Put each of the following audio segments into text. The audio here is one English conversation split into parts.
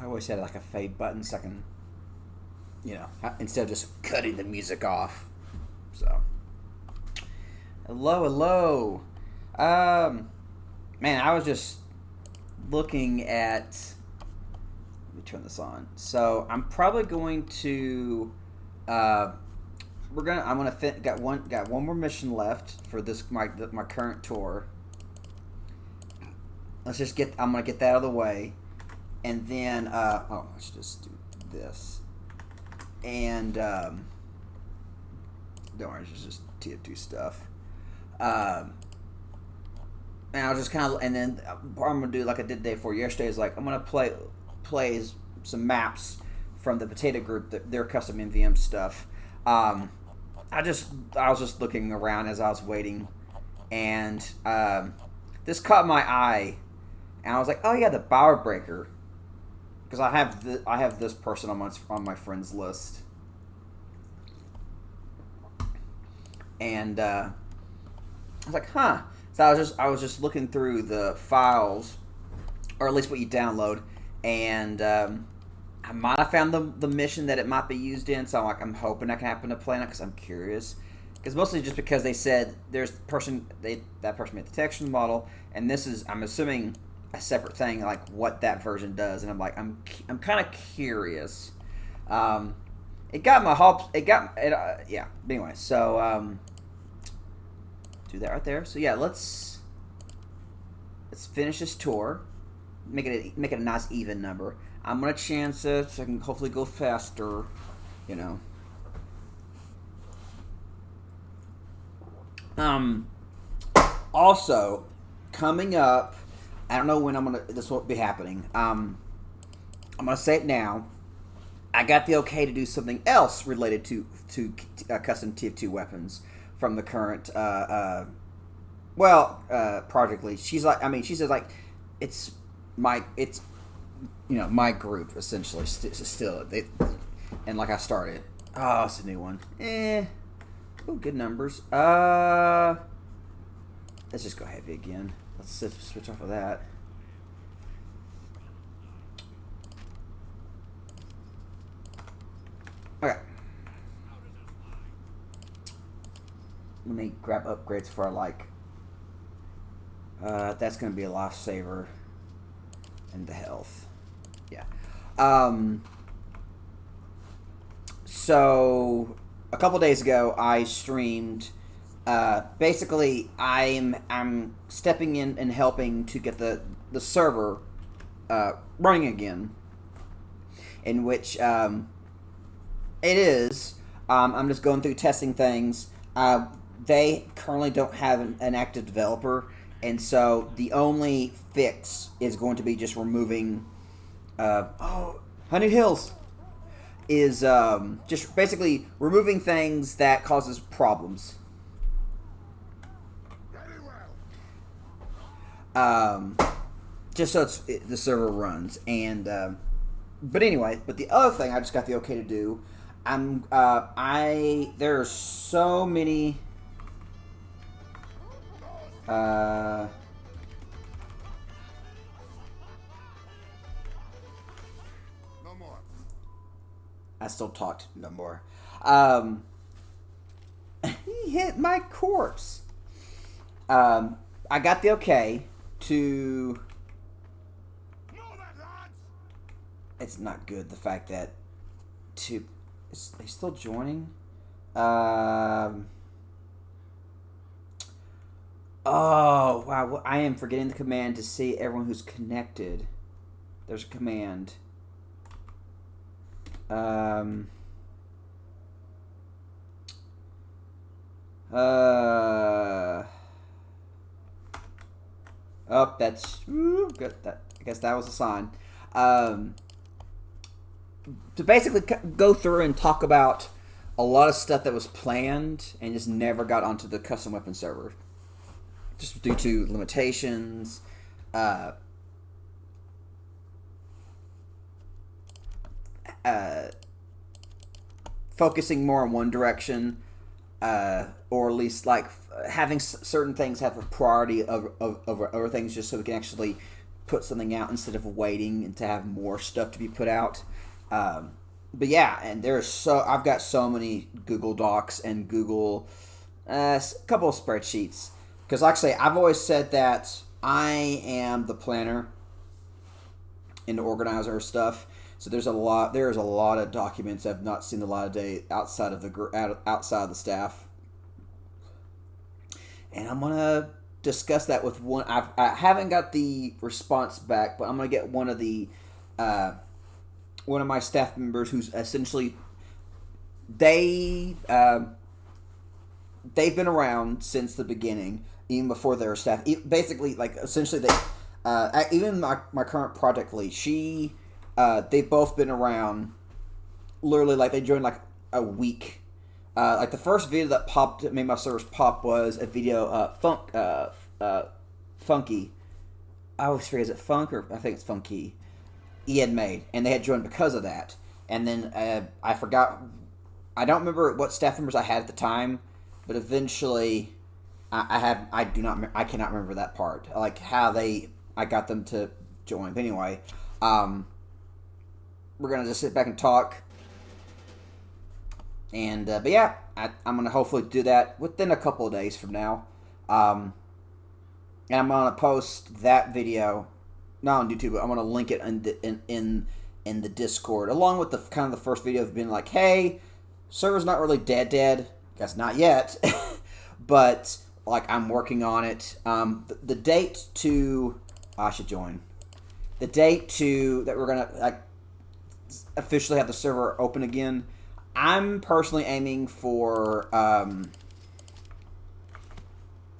I always had like a fade button so I can, instead of just cutting the music off. So, hello, hello. Man, I was just looking at. Let me turn this on. So I'm probably going to. I'm gonna got one more mission left for this my current tour. I'm gonna get that out of the way, and then let's just do this, and don't worry, it's just TF2 stuff. And I'll just kind of, and then what I'm gonna do like I did the day before yesterday is like I'm gonna play some maps from the Potato Group, their custom MVM stuff. I was just looking around as I was waiting, and this caught my eye, and I was like, oh yeah, the Bower Breaker, because I have this person on my friends list, and I was like, huh. So I was just looking through the files, or at least what you download, and I might have found the mission that it might be used in. So I'm hoping I can happen to play on it because I'm curious. Because mostly just because they said there's that person made the texture model, and this is, I'm assuming, a separate thing, like what that version does, and I'm kind of curious. It got my hopes. Yeah. But anyway, so do that right there. So yeah, let's finish this tour. Make it a nice even number. I'm gonna chance it so I can hopefully go faster. Also, coming up, I don't know when this will be happening. I'm gonna say it now. I got the okay to do something else related to custom TF2 weapons from the current Project Lead. She says like it's my group essentially still and like I started. Oh, it's a new one. Oh, good numbers. Let's just go heavy again. Let's switch off of that. Okay. Let me grab upgrades for that's gonna be a lifesaver and the health. Yeah. So a couple days ago I streamed. Basically, I'm stepping in and helping to get the server running again. In which it is. I'm just going through testing things. They currently don't have an active developer, and so the only fix is going to be just removing. Honey Hills is just basically removing things that causes problems. Just so the server runs, and but anyway, but the other thing I just got the okay to do. There are so many. No more. I still talked. No more. He hit my corpse. I got the okay to. It's not good. The fact that is they still joining. Oh wow! Well, I am forgetting the command to see everyone who's connected. There's a command. Oh, that's good. I guess that was a sign. To basically go through and talk about a lot of stuff that was planned and just never got onto the custom weapon server, just due to limitations. Focusing more in one direction, or at least having certain things have a priority over other things, just so we can actually put something out instead of waiting and to have more stuff to be put out. But yeah, and I've got so many Google Docs and Google, a couple of spreadsheets. Because like I say, I've always said that I am the planner and the organizer of stuff. So there's a lot of documents I've not seen the light of day outside of the staff. And I'm gonna discuss that with one. I haven't got the response back, but I'm gonna get one of my staff members who's essentially they've been around since the beginning, even before they were staff. Basically, like essentially they even my current project lead, they've both been around. Literally, like they joined like a week. Like the first video that made my servers pop was a video Funky. I always forget, is it Funk or I think it's Funky. He had made, and they had joined because of that. And then I forgot. I don't remember what staff members I had at the time, but eventually I cannot remember that part, like how I got them to join. But anyway, we're gonna just sit back and talk. And but yeah, I'm gonna hopefully do that within a couple of days from now. And I'm gonna post that video, not on YouTube, but I'm gonna link it in the Discord, along with the kind of the first video of being like, hey, server's not really dead. Guess not yet, but like I'm working on it. The date to I should join. The date that we're gonna like officially have the server open again. I'm personally aiming for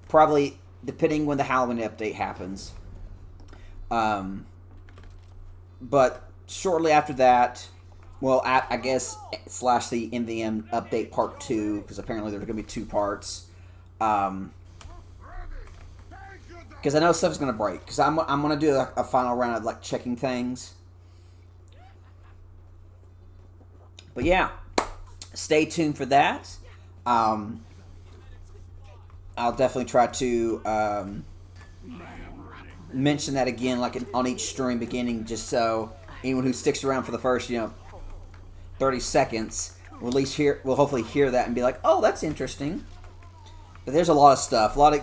probably depending when the Halloween update happens. But shortly after that, well, I guess / the MvM update part 2, because apparently there's going to be 2 parts. Because I know stuff's going to break. Because I'm going to do a final round of like checking things. But yeah. Stay tuned for that. I'll definitely try to mention that again, like on each stream beginning, just so anyone who sticks around for the first, 30 seconds will at least will hopefully hear that and be like, "Oh, that's interesting." But there's a lot of stuff, a lot of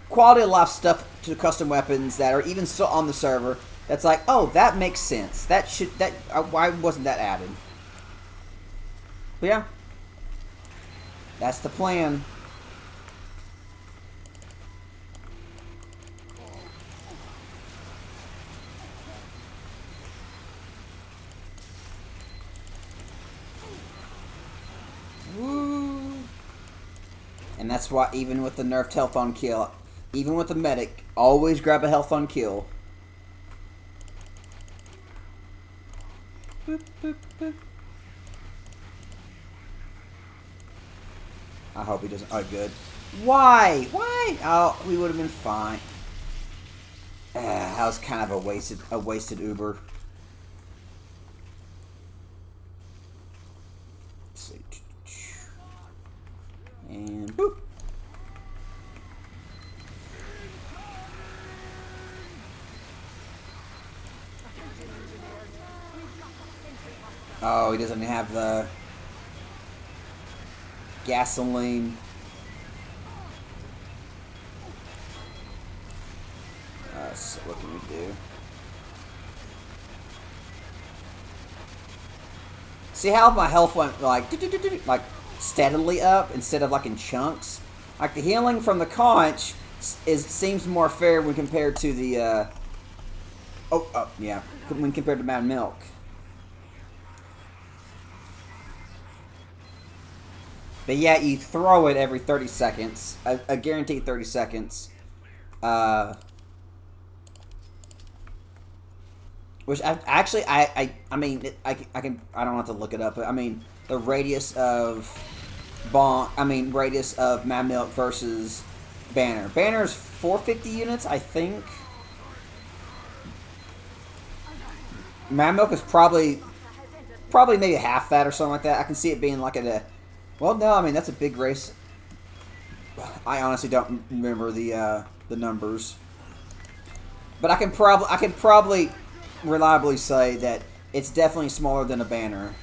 quality of life stuff to custom weapons that are even still on the server. That's like, "Oh, that makes sense. Why wasn't that added?" But yeah, that's the plan. Woo! And that's why even with the nerfed health on kill, even with the medic, always grab a health on kill. Boop, boop, boop. I hope he doesn't. Oh, good. Why? Why? Oh, we would have been fine. That was kind of a wasted Uber. Let's see. And boop. Oh, he doesn't have the gasoline. So what can we do? See how my health went like steadily up instead of like in chunks? Like the healing from the conch seems more fair when compared to the yeah, when compared to Mad Milk. But yeah, you throw it every 30 seconds. A guaranteed 30 seconds. Which I mean, I don't have to look it up, but I mean, the radius of radius of Mad Milk versus Banner. Banner's 450 units, I think. Mad Milk is probably maybe half that or something like that. I can see it being like well, no, I mean, that's a big race. I honestly don't remember the numbers. But I can probably reliably say that it's definitely smaller than a banner.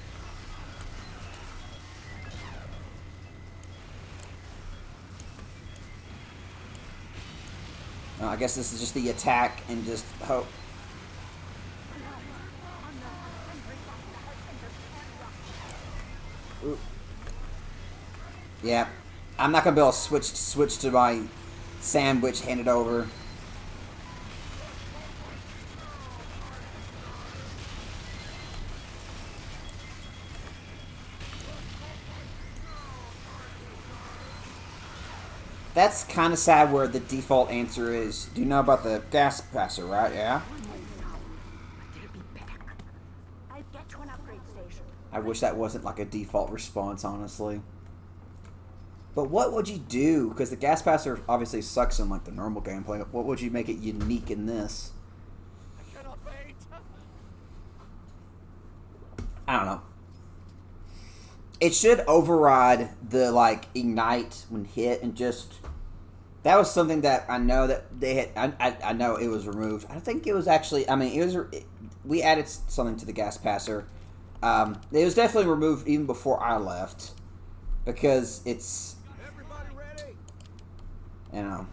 I guess this is just the attack and just hope. Ooh. Yeah, I'm not gonna be able to switch to my sandwich, hand it over. That's kind of sad where the default answer is, do you know about the gas passer, right? Yeah? I wish that wasn't like a default response, honestly. But what would you do? Because the gas passer obviously sucks in like the normal gameplay. What would you make it unique in this? I don't know. It should override the like ignite when hit and just that was something that I know that they had. I know it was removed. I think it was actually. I mean, we added something to the gas passer. It was definitely removed even before I left because it's. Everybody ready? You know.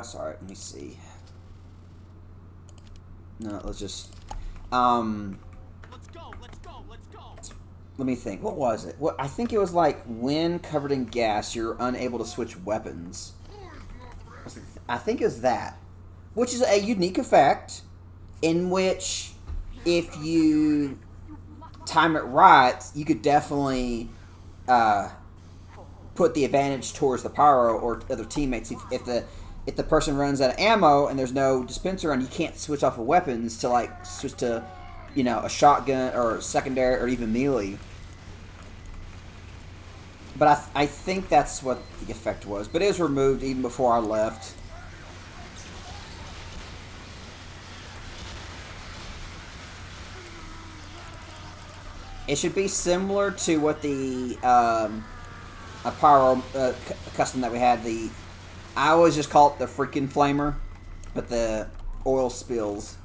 Sorry. Let me see. No, let's just. Let's go. Let me think. What was it? I think it was like when covered in gas, you're unable to switch weapons. I think it was that, which is a unique effect, in which if you time it right, you could definitely put the advantage towards the pyro or other teammates. If the person runs out of ammo and there's no dispenser on, you can't switch off of weapons to like switch to, you know, a shotgun or secondary or even melee. But I think that's what the effect was. But it was removed even before I left. It should be similar to what the a pyro custom that we had. I always just call it the freaking flamer, but the oil spills.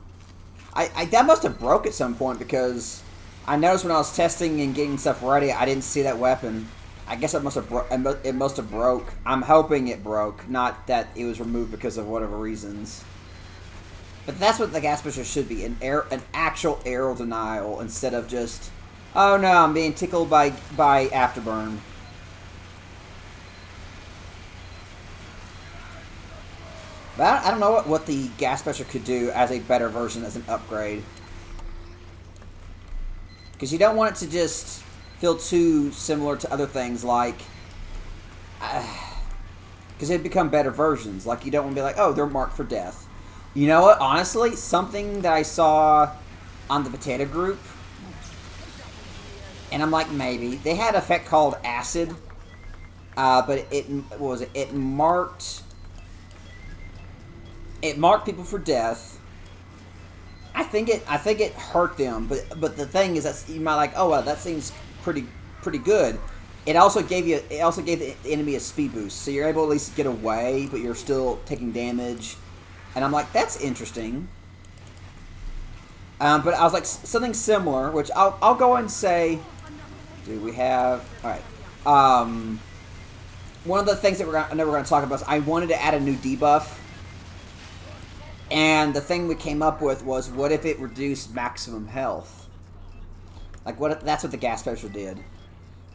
That must have broke at some point because I noticed when I was testing and getting stuff ready, I didn't see that weapon. I guess it must have broke. I'm hoping it broke, not that it was removed because of whatever reasons. But that's what the gas pusher should be, an actual arrow denial instead of just, oh no, I'm being tickled by afterburn. But I don't know what the gas pusher could do as a better version, as an upgrade. Because you don't want it to just feel too similar to other things like, because they'd become better versions. Like you don't want to be like, oh, they're marked for death. You know what? Honestly, something that I saw on the potato group, and I'm like, maybe they had an effect called acid, but what was it? It marked people for death. I think it hurt them, but the thing is that you might like, oh well, that seems pretty good. It also gave the enemy a speed boost, so you're able to at least get away, but you're still taking damage. And I'm like, that's interesting. But I was like, something similar, which I'll go and say, do we have, all right. One of the things that I know we're going to talk about is I wanted to add a new debuff. And the thing we came up with was, what if it reduced maximum health? Like, that's what the gas pusher did.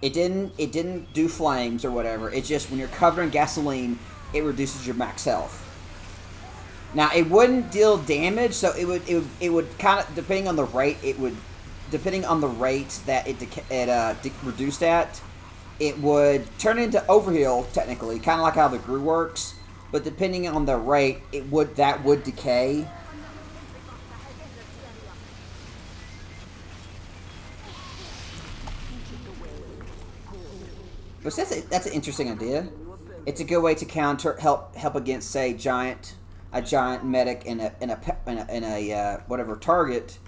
It didn't do flames or whatever. It's just when you're covered in gasoline, it reduces your max health. Now, it wouldn't deal damage, so it would kind of, depending on the rate that it reduced at, it would turn into overheal, technically, kind of like how the GRU works. But depending on the rate, that would decay. But that's an interesting idea. It's a good way to help against, say, a giant medic and a whatever target,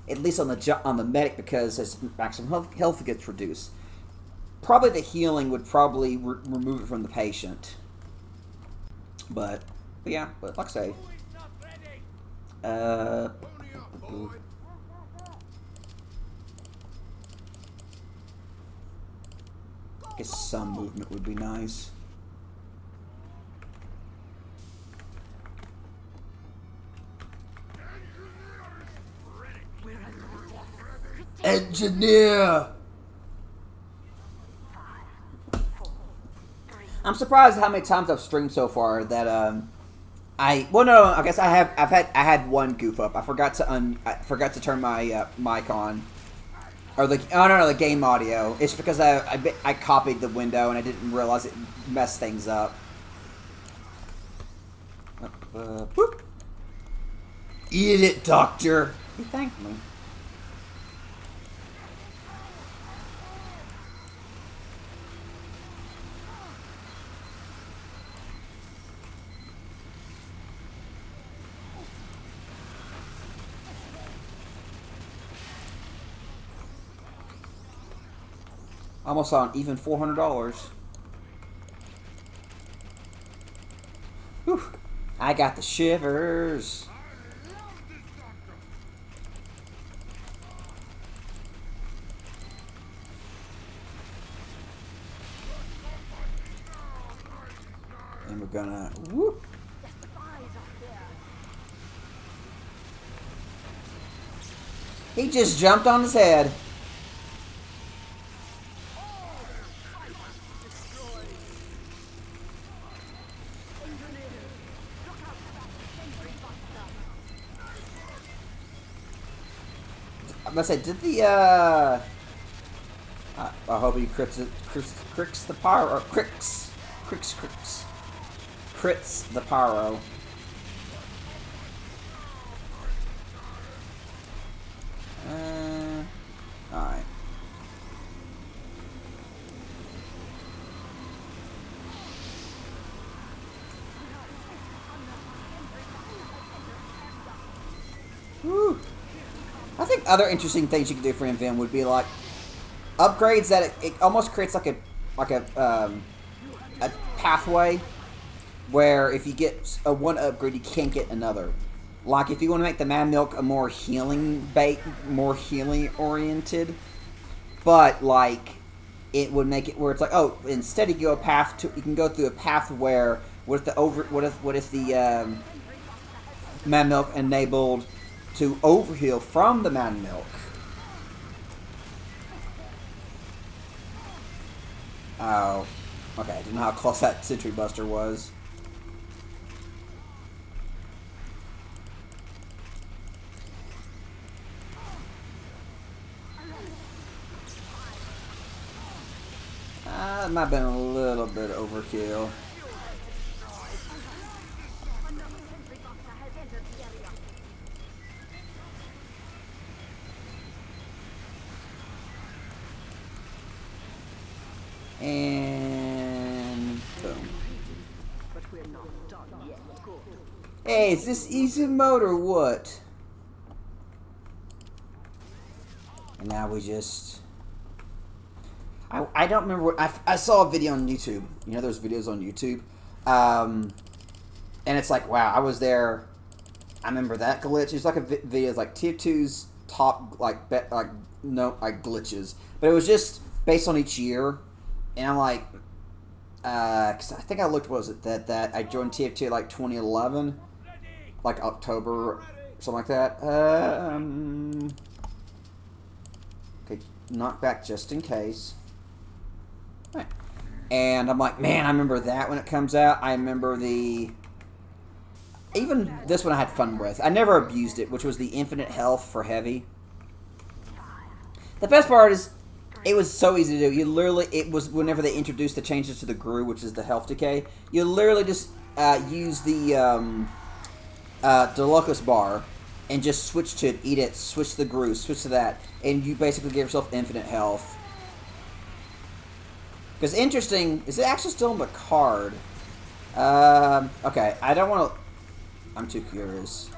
at least on the medic, because his maximum health gets reduced. Probably the healing would probably remove it from the patient. But like I say, I guess some movement would be nice. Engineer! I'm surprised how many times I've streamed so far that I guess I had one goof up. I forgot to turn my mic on, or the game audio. It's because I copied the window and I didn't realize it messed things up. Whoop. Eat it, doctor. He thanked me. Almost on even $400. Whew. I got the shivers. And we're gonna whoop. He just jumped on his head. I'm gonna say, did the I hope he crits the pyro, or crits the pyro. Alright. Woo. I think other interesting things you can do for MvM would be like upgrades that it almost creates like a pathway where if you get one upgrade you can't get another. Like if you want to make the Man Milk a more healing oriented, but like it would make it where it's like, oh, instead you can go through a path where what if the Man Milk enabled to overheal from the Man Milk. Oh, okay. I didn't know how close that Sentry Buster was. That might have been a little bit overkill. And boom. Hey, is this easy mode or what? And now we just... I don't remember what... I saw a video on YouTube. You know those videos on YouTube? And it's like, wow, I was there. I remember that glitch. It's like a video, like Tier 2's top, glitches. But it was just based on each year. And I'm like... Cause I think I looked, what was it, that I joined TF2 like 2011, like October, something like that. Okay, knock back just in case. Right. And I'm like, man, I remember that when it comes out. I remember even this one I had fun with. I never abused it, which was the infinite health for heavy. The best part is, it was so easy to do. You literally, it was whenever they introduced the changes to the GRU, which is the health decay, you literally just use the Locust bar and just switch to it, eat it, switch to the GRU, switch to that, and you basically give yourself infinite health. Because interesting, is it actually still on the card? Okay, I don't want to... I'm too curious.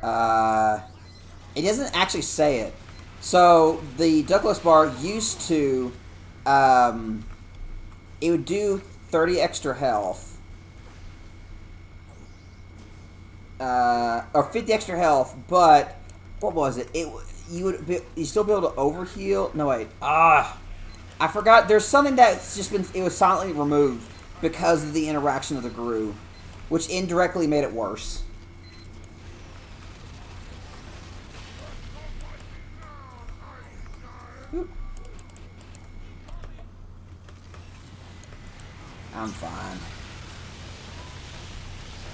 It doesn't actually say it. So, the Douglas bar used to, it would do 30 extra health. or 50 extra health, but what was it? You still be able to overheal? No wait. I forgot. There's something that's just been. It was silently removed because of the interaction of the Gru, which indirectly made it worse. Oop. I'm fine.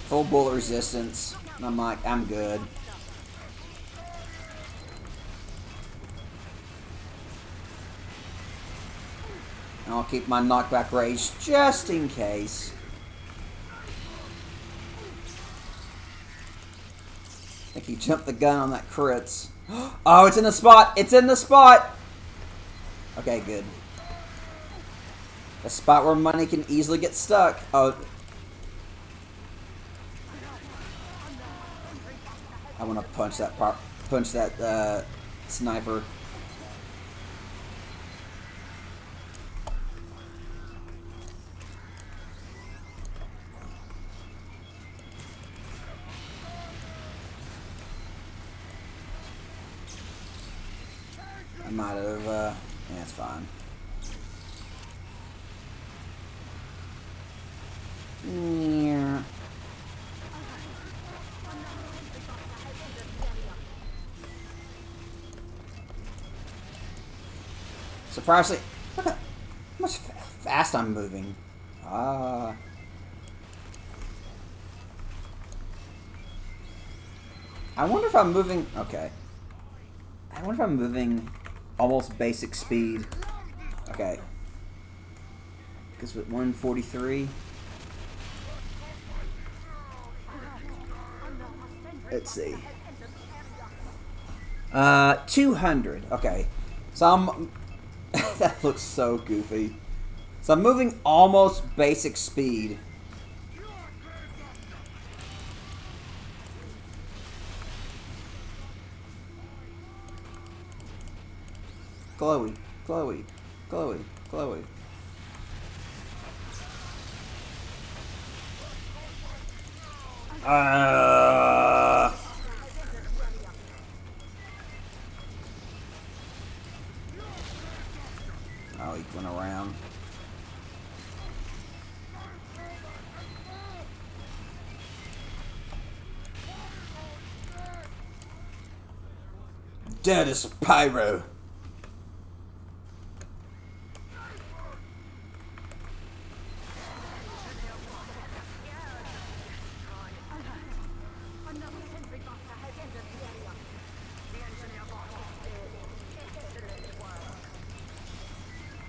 Full bullet resistance. I'm good. And I'll keep my knockback rage just in case. I think he jumped the gun on that crits. Oh, it's in the spot! It's in the spot! Okay, good. A spot where money can easily get stuck. Oh. I want to punch that sniper. I might have, yeah, it's fine. Yeah. Surprisingly, look at how much fast I'm moving. I wonder if I'm moving. Okay. I wonder if I'm moving almost basic speed. Okay. Because with 143. Let's see. 200. Okay. So I'm. That looks so goofy. So I'm moving almost basic speed. Chloe, Chloe, Chloe, Chloe. Oh, he went around. Dead as Pyro.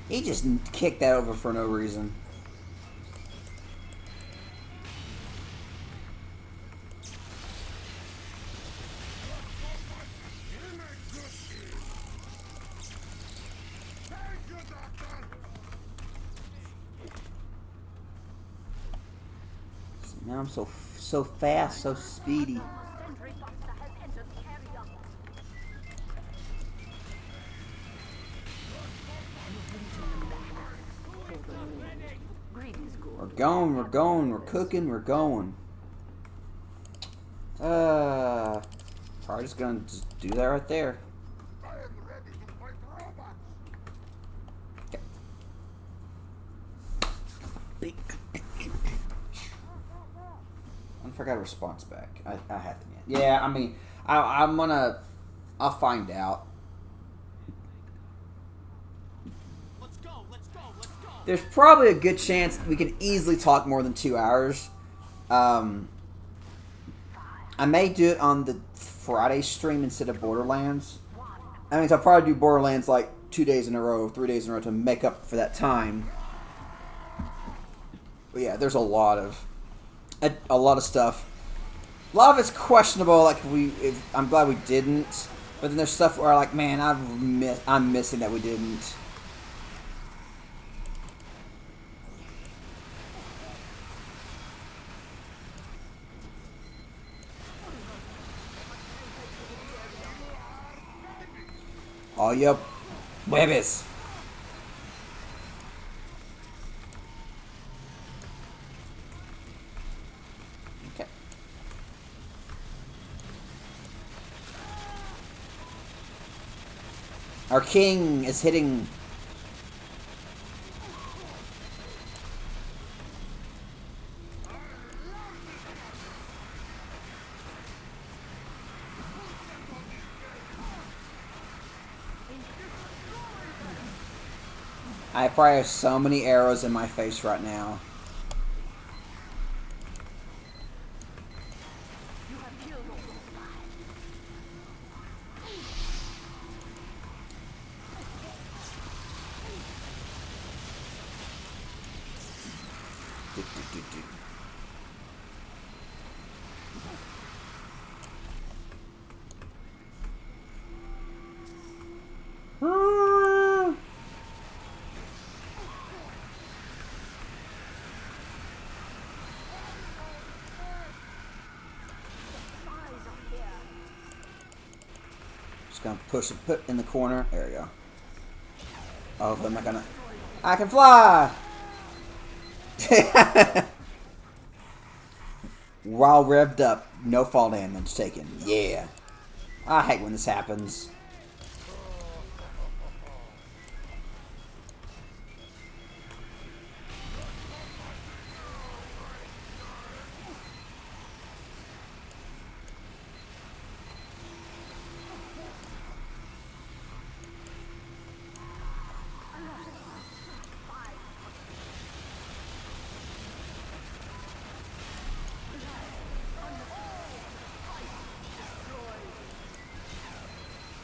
He just kicked that over for no reason. Now I'm so fast, so speedy. We're going, we're cooking, we're going. Probably just gonna just do that right there. Okay. I forgot a response back. I haven't yet. Yeah, I mean, I'll find out. There's probably a good chance we can easily talk more than 2 hours. I may do it on the Friday stream instead of Borderlands. I mean, I'll probably do Borderlands like 2 days in a row, 3 days in a row to make up for that time. But yeah, there's a lot of stuff. A lot of it's questionable. Like I'm glad we didn't. But then there's stuff where like, man, I'm missing that we didn't. Oh, yep. Hueves. Okay. Our king is hitting. I probably have so many arrows in my face right now. Just gonna push and put in the corner. There we go. Oh, I'm not gonna. I can fly! While revved up, no fall damage taken. Yeah. I hate when this happens.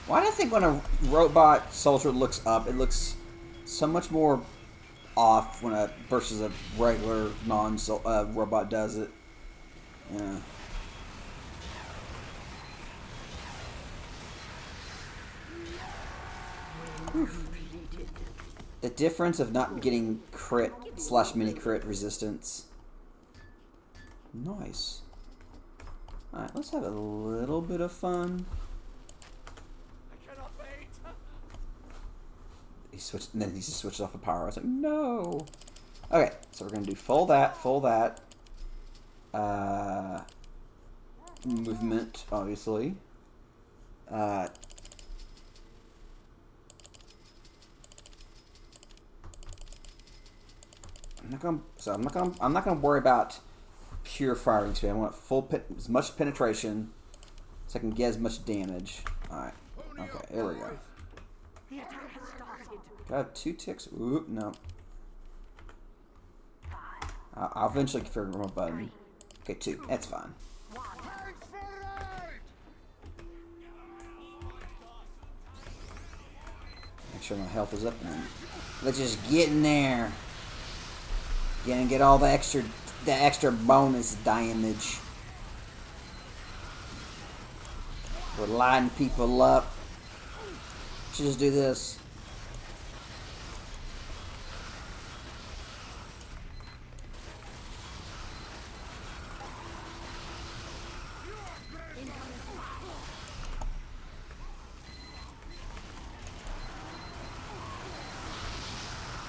Why do I think when a robot soldier looks up, it looks so much more off when versus a regular non-robot does it? Yeah. The difference of not getting crit / mini crit resistance. Nice. Alright, let's have a little bit of fun. He switched, and then he just switched off the power. I was like, no. Okay, so we're gonna do full that. Movement, obviously. I'm not gonna worry about pure firing speed. I want as much penetration so I can get as much damage. All right. Okay, there we go. Got 2 ticks. Oop, no. I'll eventually figure out my button. Okay, 2. That's fine. Make sure my health is up, and then let's just get in there. Get all the extra bonus damage. We're lighting people up. Should just do this.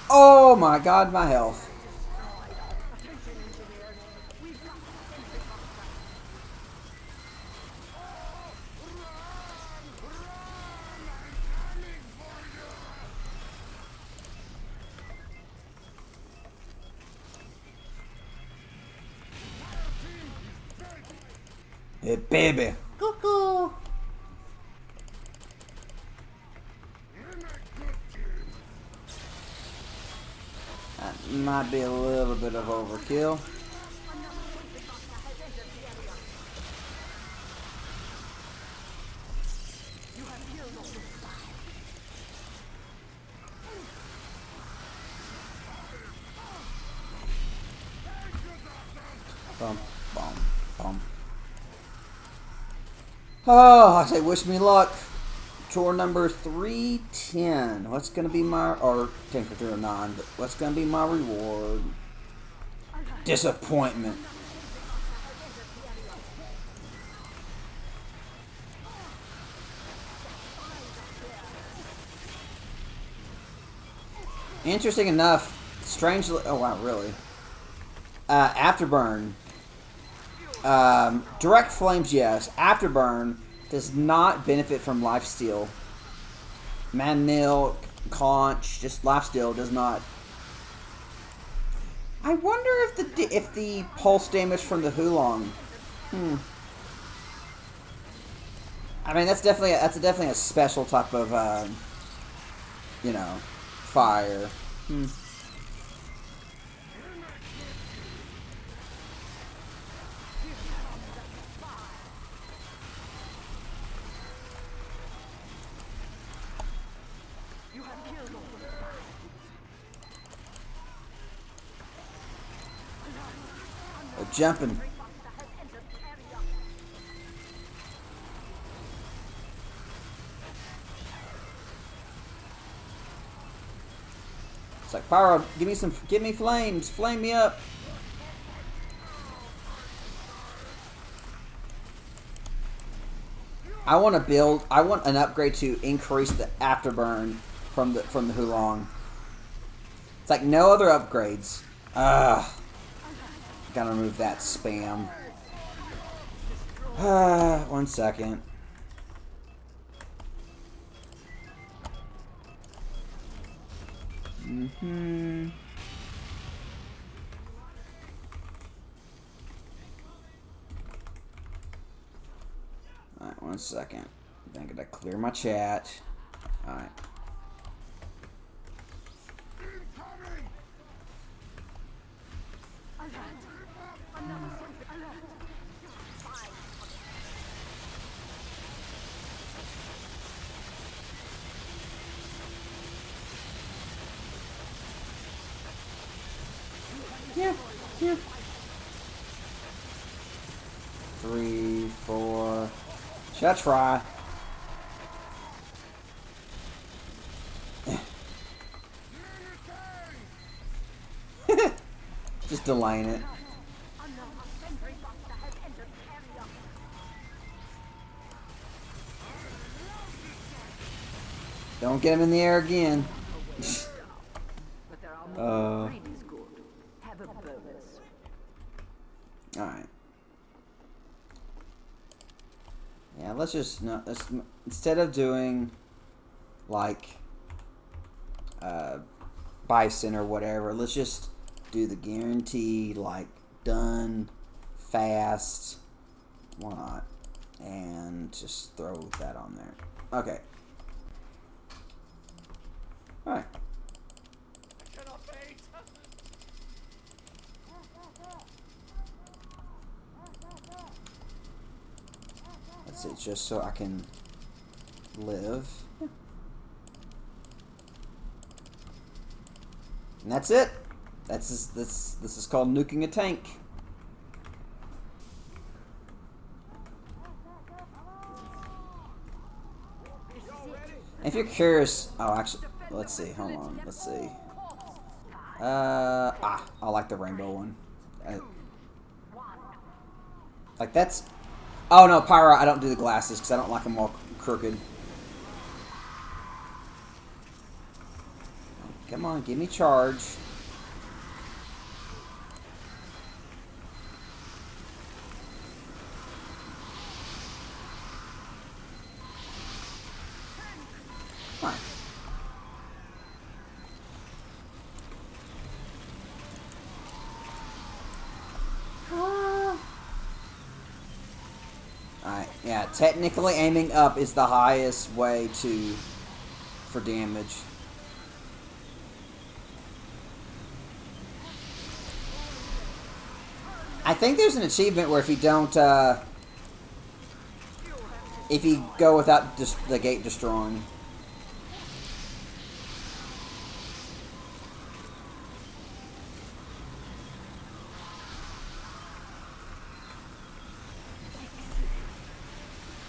Oh my god, my health. Hey, baby. Cuckoo. That might be a little bit of overkill. Bum, bum, bum. Oh, I say wish me luck. Chore number 310. What's going to be my, or 10 for 3 or 9, but what's going to be my reward? Disappointment. Interesting enough, strangely, oh wow, really? Afterburn. Direct flames, yes. Afterburn does not benefit from lifesteal. Man Milk, Conch, just lifesteal does not. I wonder if the pulse damage from the Hulong. I mean, that's definitely a special type of you know, fire. They're jumping. It's like, Pyro, give me flames, flame me up. I want an upgrade to increase the afterburn from the Hulong. It's like no other upgrades. Gotta remove that spam. 1 second. Alright, 1 second. I'm gonna clear my chat. Alright. Yeah. 3, 4. Should I try? Just delaying it. Don't get him in the air again. Alright. Yeah, let's just instead of doing like Bison or whatever, let's just do the guaranteed, like, done fast. Why not? And just throw that on there. Okay. Alright. Let's see, just so I can live. And that's it. This is called nuking a tank. If you're curious, oh, actually, let's see. Hold on. Let's see. I like the rainbow one. Like that's. Oh no, Pyro! I don't do the glasses because I don't like them all crooked. Come on, give me charge. Come on. Alright, yeah, technically aiming up is the highest way for damage. I think there's an achievement where if you don't, if you go without the gate destroying.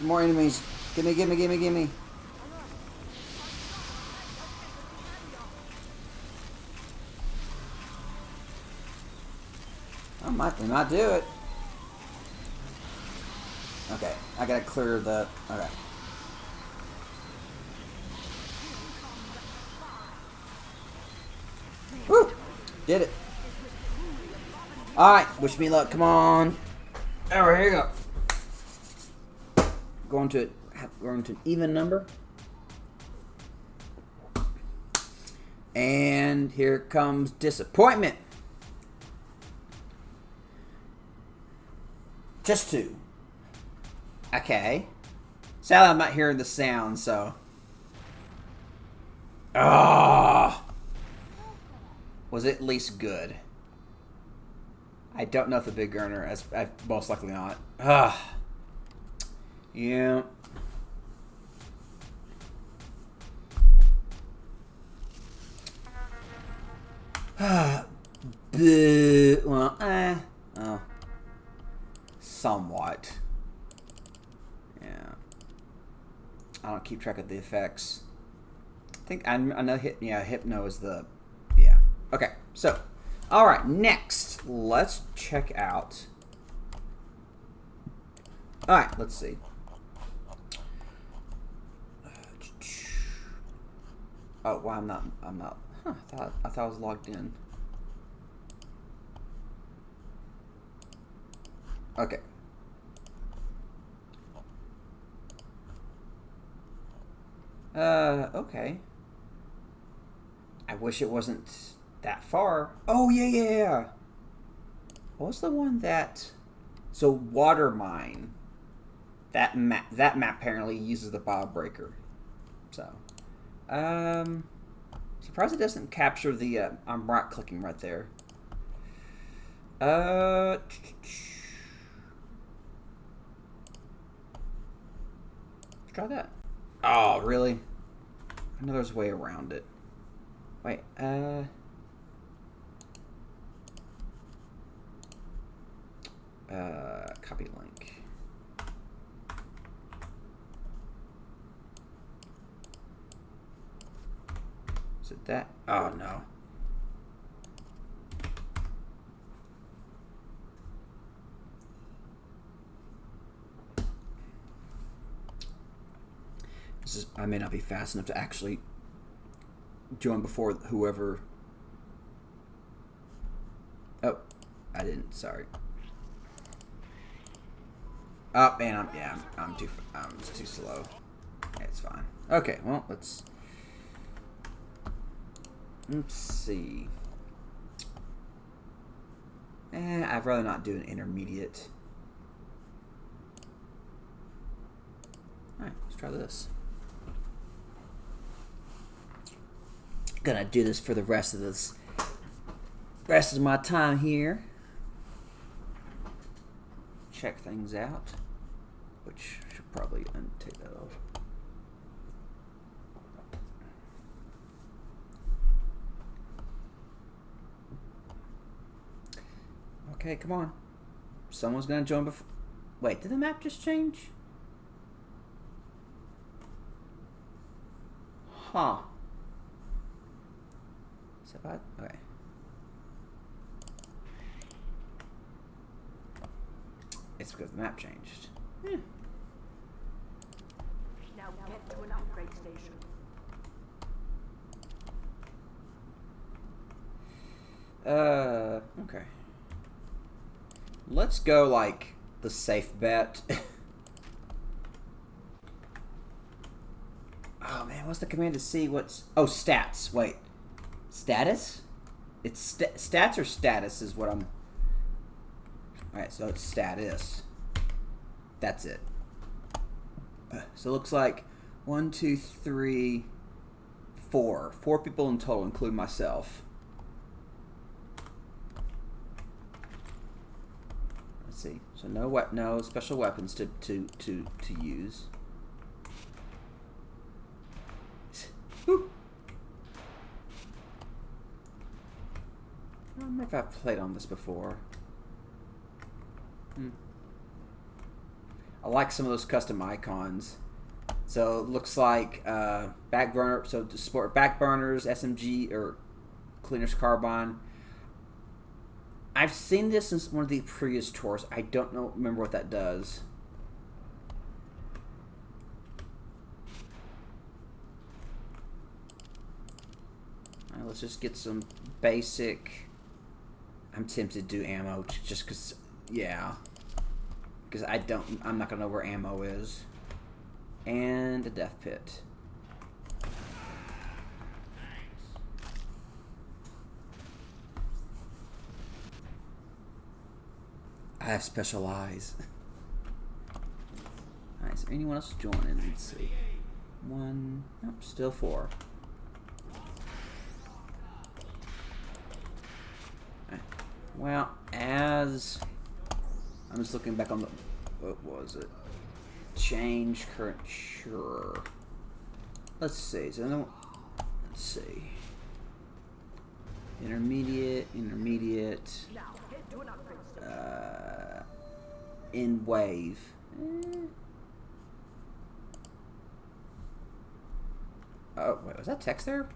More enemies. Gimme, gimme, gimme, gimme. They might do it. Okay, I gotta clear the. Okay. Woo! Did it. Alright, wish me luck. Come on. Alright, here you go. Going to an even number. And here comes disappointment. Just 2. Okay. Sadly, I'm not hearing the sound, so. Ah. Was it at least good? I don't know if the big earner, as most likely not. Ah. Yeah. Well, oh. Somewhat. Yeah. I don't keep track of the effects. I think I know. Hypno is the. Yeah. Okay. So, all right. Next, let's check out. All right. Let's see. Oh, well, I'm not. Huh, I thought I was logged in. Okay. Okay. I wish it wasn't that far. Oh, yeah. What was the one that... So, Water Mine. That map apparently uses the Bob Breaker. So, surprised it doesn't capture the, I'm right-clicking right there. Try that. Oh, really? I know there's a way around it. Wait, copy link. Is it that? Oh, no. I may not be fast enough to actually join before whoever. Oh, I didn't. Sorry. Oh man, I'm too slow. It's fine. Okay, well let's see. I'd rather not do an intermediate. All right, let's try this. Gonna do this for the rest of my time here. Check things out, which should probably take that off. Okay, come on. Someone's gonna join before. Wait, did the map just change? Huh. Okay. It's because the map changed. Now get to an upgrade station. Okay. Let's go like the safe bet. Oh man, what's the command to see what's... Oh, stats. Wait. Status? It's stats or status is what I'm... Alright, so it's status. That's it. So it looks like 1, 2, 3, 4. 4 people in total, including myself. Let's see. So no special weapons to use. Whew. I don't know if I've played on this before. I like some of those custom icons. So it looks like back burner. So to support back burners, SMG or cleaner's carbine. I've seen this in one of the previous tours. I don't remember what that does. All right, let's just get some basic. I'm tempted to do ammo just because, yeah. Because I'm not going to know where ammo is. And a death pit. I have special eyes. Alright, is there anyone else joining? Let's see. One. Nope, still 4. Okay. Well, as I'm just looking back on the, what was it? Change current, sure. Let's see. So let's see. Intermediate. Now, get to an upgrade station. In wave. Oh, wait, was that text there?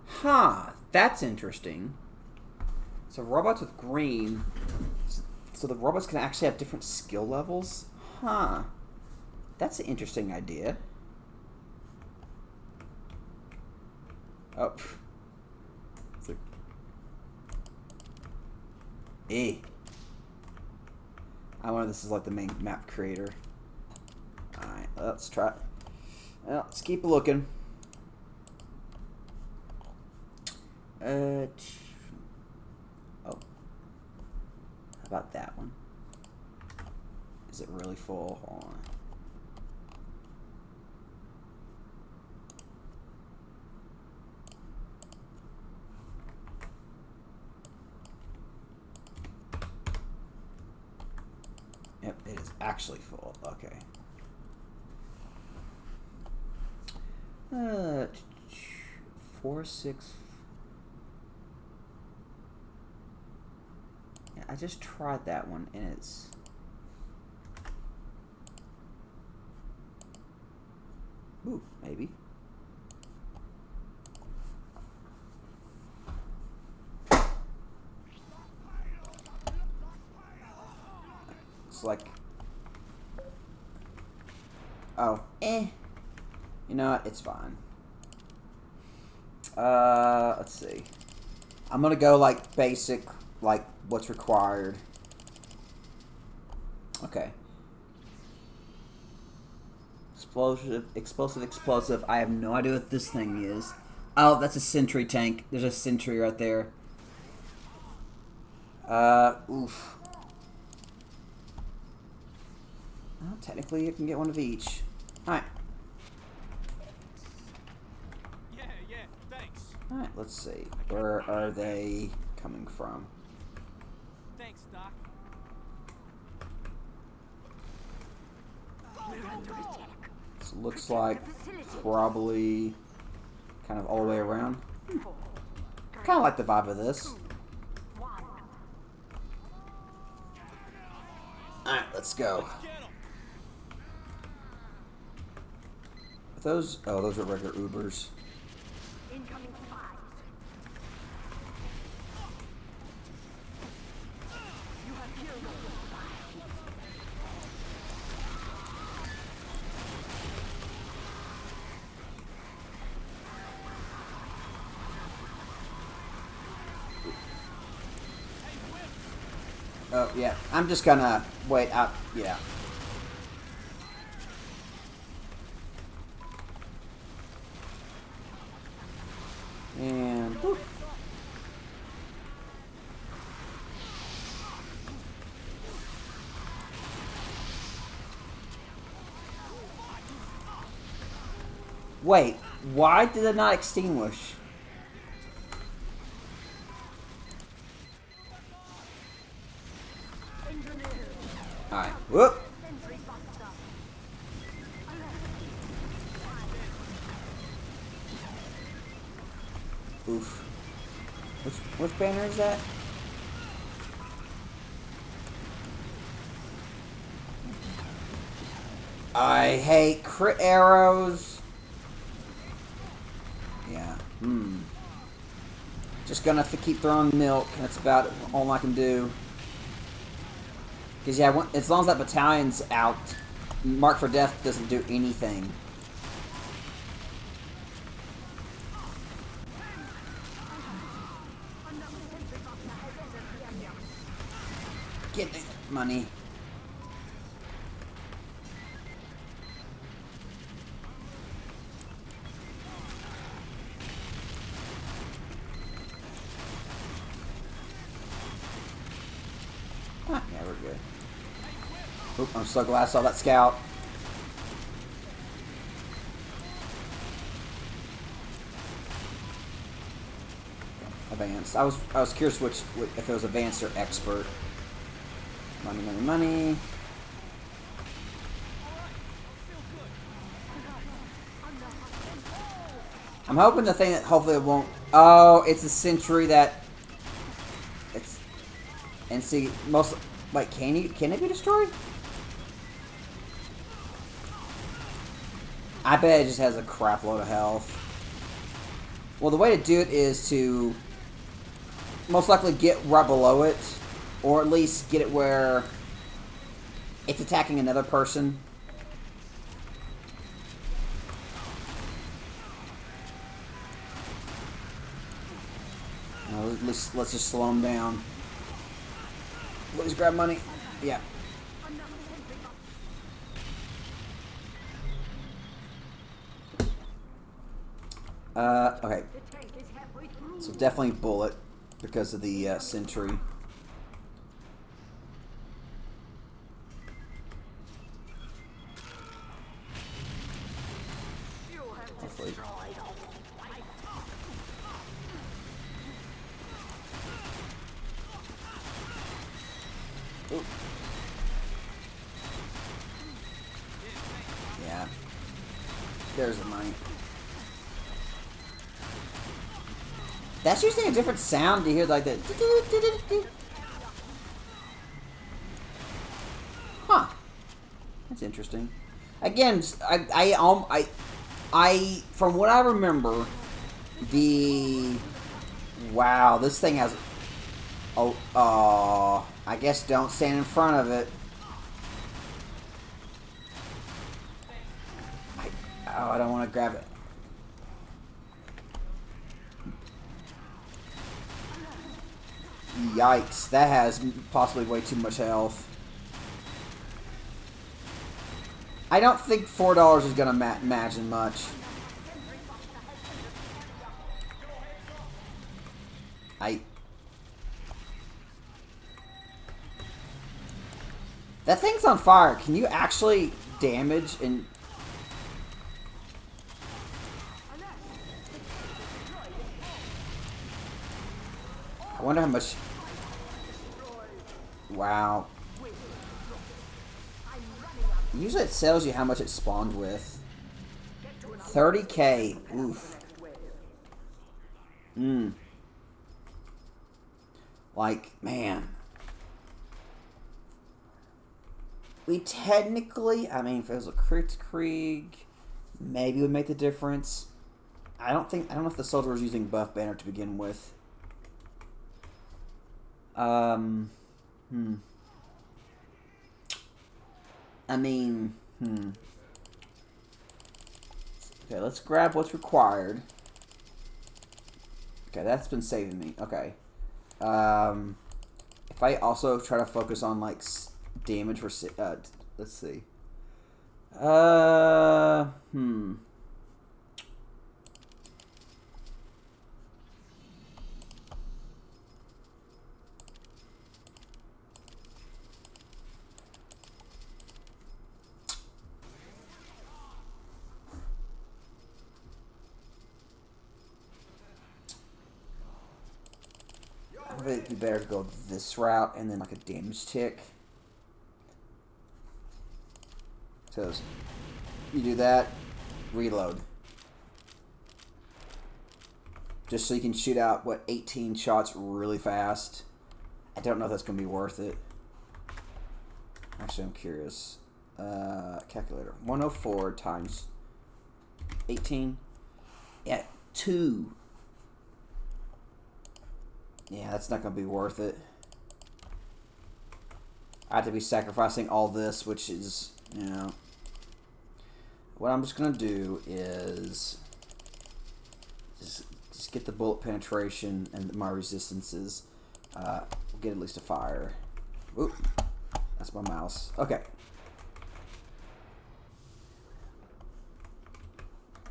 Huh, that's interesting. So robots with green, so the robots can actually have different skill levels? Huh. That's an interesting idea. Oh. It's like... I wonder if this is like the main map creator. Alright, let's try it. Well, let's keep looking. Oh. How about that one? Is it really full? Hold on. Yep, it is actually full. Okay. 4, 6. Yeah, I just tried that one and it's. Ooh, maybe. It's like. Oh, You know what? It's fine. Let's see. I'm gonna go like basic, like what's required. Okay. Explosive. I have no idea what this thing is. Oh, that's a sentry tank. There's a sentry right there. Oof. Well, technically you can get one of each. Alright. Yeah, thanks. Alright, let's see. Where are they coming from? Thanks, Doc. So it looks like probably kind of all the way around. Kind of like the vibe of this. Alright, let's go. Those, oh, those are regular Ubers. Incoming spies. You have killed a spy. Oh, yeah. I'm just gonna wait out. Yeah. And whew. Wait, why did it not extinguish? Alright, whoop. Oof. Which banner is that? I hate crit arrows. Yeah. Just gonna have to keep throwing milk. That's about all I can do. Because, yeah, as long as that battalion's out, Mark for Death doesn't do anything. Get the money. Oop, I'm so glad I saw that scout. Advanced. I was curious which if it was advanced or expert. Money, money, money. I'm hoping the thing that hopefully it won't. Oh, it's a sentry that. It's. And see, most. Wait, can it be destroyed? I bet it just has a crap load of health. Well, the way to do it is to most likely get right below it, or at least get it where it's attacking another person. Let's just slow him down. Please grab money. Yeah. Okay. So definitely bullet because of the sentry. Hopefully. Ooh. Yeah. There's the money. That's usually a different sound to hear, like that. Huh. That's interesting. Again, I from what I remember, wow, this thing has. Oh, I guess don't stand in front of it. I don't want to grab it. Yikes, that has possibly way too much health. I don't think $4 is going to imagine much. That thing's on fire. Can you actually damage and... I wonder how much... Wow. Usually it tells you how much it spawned with. 30k. Oof. Like, man. We technically, I mean, if it was a Kritzkrieg, maybe it would make the difference. I don't know if the soldier was using buff banner to begin with. I mean, Okay, let's grab what's required. Okay, that's been saving me. Okay. If I also try to focus on, like, damage for... let's see. I think it'd be better to go this route and then like a damage tick. So you do that, reload. Just so you can shoot out, what, 18 shots really fast. I don't know if that's going to be worth it. Actually, I'm curious. Calculator. 104 times 18. Yeah, 2. Yeah, that's not going to be worth it. I have to be sacrificing all this, which is, you know... What I'm just going to do is... Just get the bullet penetration and my resistances. We'll get at least a fire. Oop. That's my mouse. Okay.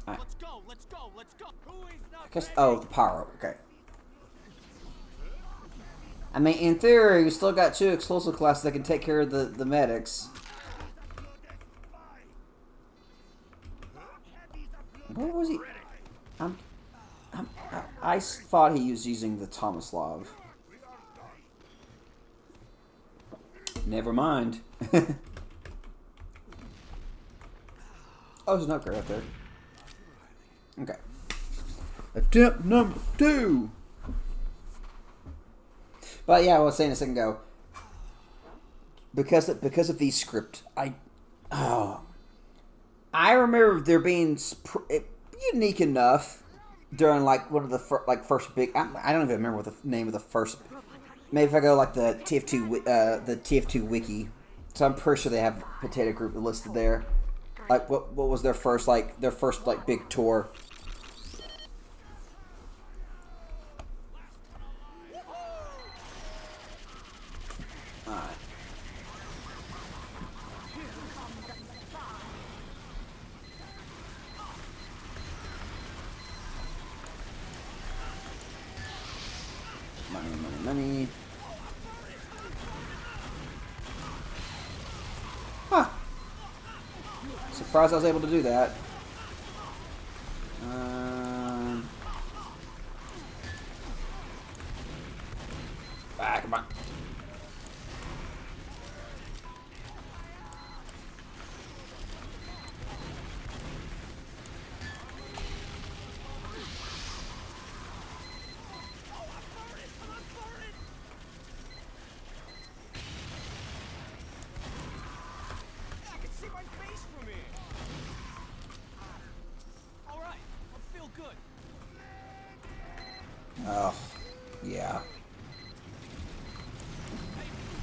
Right. Let's go, let's go, let's go. Who is not I guess, ready? oh, the pyro. Okay. I mean, in theory, we still got 2 explosive classes that can take care of the medics. What was he? I'm, I thought he was using the Tomislav. Never mind. Oh, there's an upgrade up there. Okay. Attempt number 2. But yeah, I was saying a second ago. Because of these script, I remember there being unique enough during like one of the first big. I don't even remember what the name of the first. Maybe if I go like the TF2 wiki, so I'm pretty sure they have Potato Group listed there. Like what was their first big tour? Alright. Money. Huh. Surprised I was able to do that. Come on. Oh, yeah.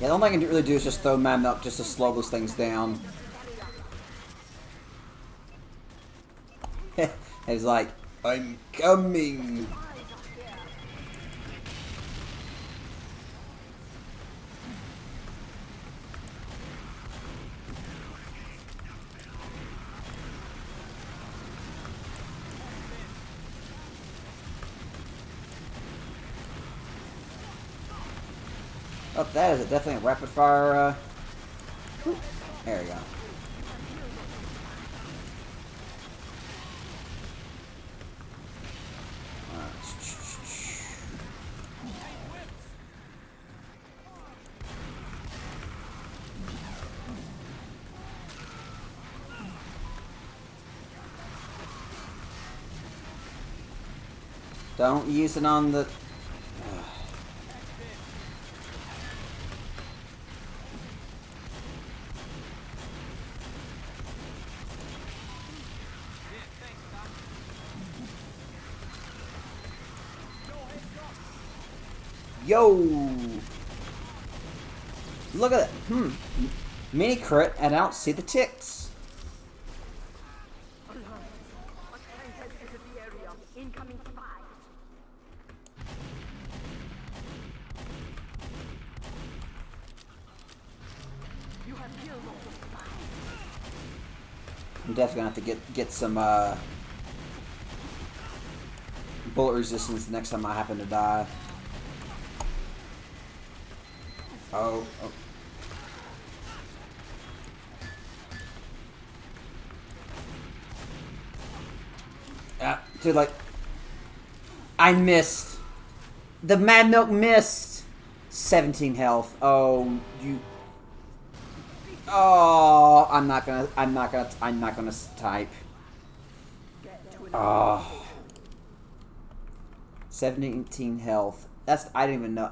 Yeah, the only thing I can really do is just throw Mad Milk just to slow those things down. He's like, I'm coming. Oh, that is definitely a rapid fire. There we go. Don't use it on the. Yo! Look at that. Mini crit, and I don't see the ticks. Alert. Attention entered the area. Incoming spies. You have killed all the spies. I'm definitely gonna have to get some bullet resistance the next time I happen to die. Oh. Dude, like, I missed. The Mad Milk missed. 17 health. Oh, you. Oh, I'm not gonna type. Oh. 17 health. I didn't even know.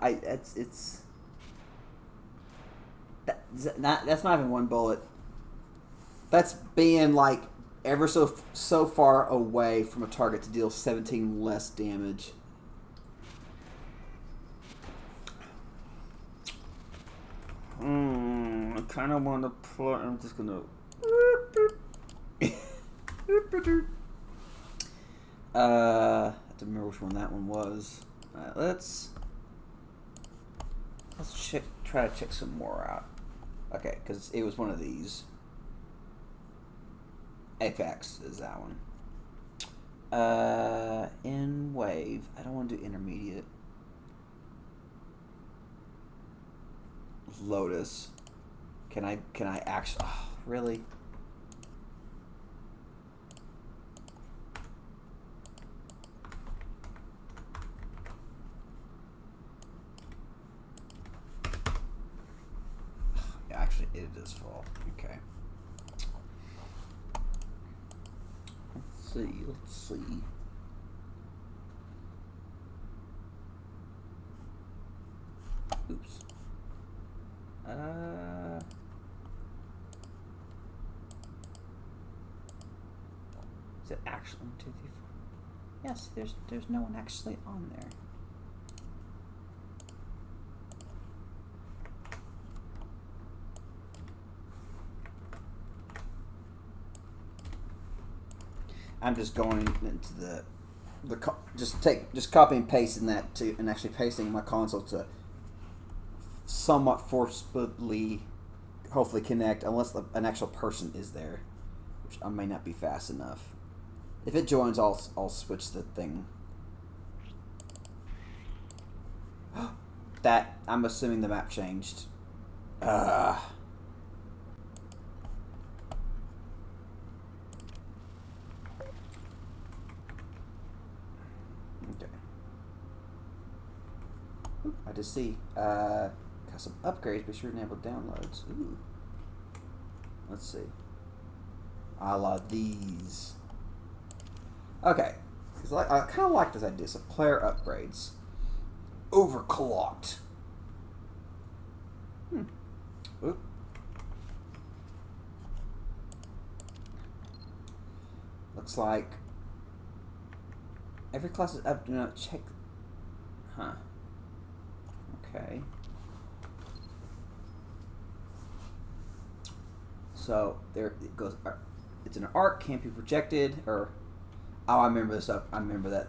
That's not even one bullet. That's being like ever so far away from a target to deal 17 less damage. I kind of want to play. I'm just gonna. I have to remember which one that one was. Alright, let's try to check some more out. Okay, because it was one of these. Apex is that one. In wave. I don't want to do intermediate. Lotus. Can I actually? Oh, really? this fall. Okay. Let's see. Let's see. Oops. Is it actually 1, 2, 3, 4? Yes, there's no one actually on there. I'm just going into the just copy and pasting that to, and actually pasting my console to somewhat forcibly, hopefully connect, unless an actual person is there, which I may not be fast enough. If it joins, I'll switch the thing. That, I'm assuming the map changed. Okay. I just see. Got some upgrades. Be sure to enable downloads. Ooh. Let's see. I love these. Okay. Because I kind of like this idea. So player upgrades. Overclocked. Oop. Looks like every class is up. Do not check. Huh. Okay. So there it goes. It's an arc, can't be projected, or oh, I remember this up. I remember that.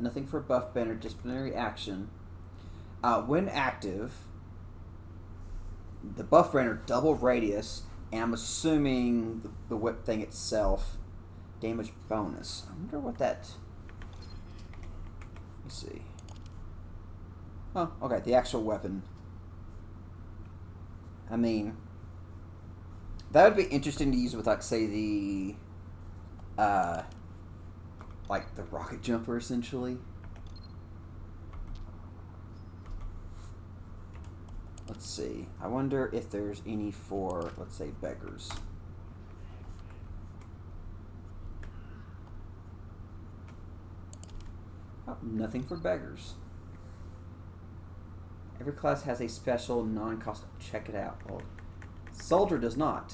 Nothing for buff banner, disciplinary action. When active, the buff banner double radius, and I'm assuming the whip thing itself, damage bonus. I wonder what that. Let's see. Oh, okay, the actual weapon. I mean, that would be interesting to use with, like, say, the, like, the rocket jumper, essentially. Let's see. I wonder if there's any for, let's say, beggars. Oh, nothing for beggars. Every class has a special non-cost. Check it out. Well, soldier does not.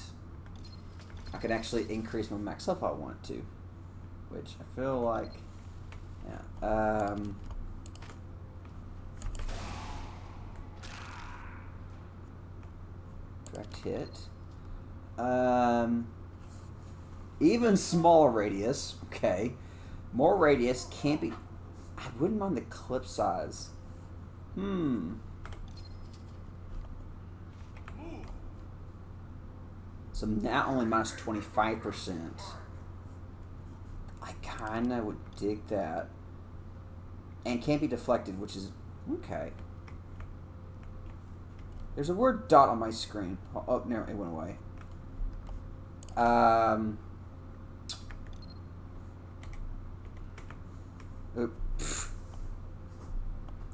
I can actually increase my max up if I want to, which I feel like, yeah. Direct hit. Even smaller radius. Okay. More radius can't be. I wouldn't mind the clip size. So now only minus 25%. I kinda would dig that. And can't be deflected, which is okay. There's a word dot on my screen. Oh, no, it went away.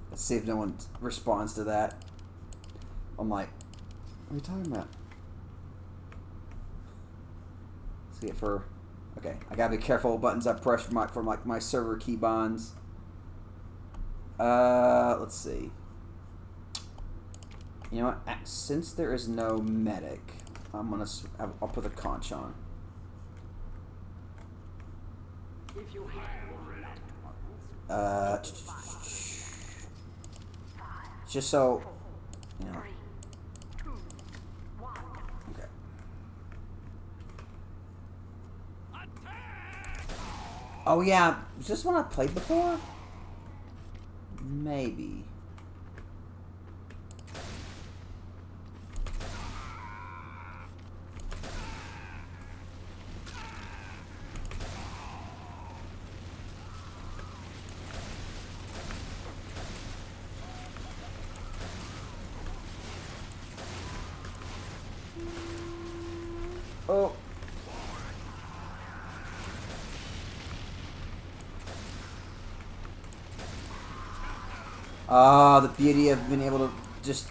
Let's see if no one responds to that. I'm like, what are you talking about? See it for. Okay, I gotta be careful with buttons I press for my server keybinds. Let's see. You know what? Since there is no medic, I'm gonna. I'll put the conch on. Just so you know. Okay. Oh yeah, is this one I played before? Maybe. Oh. Ah, the beauty of being able to just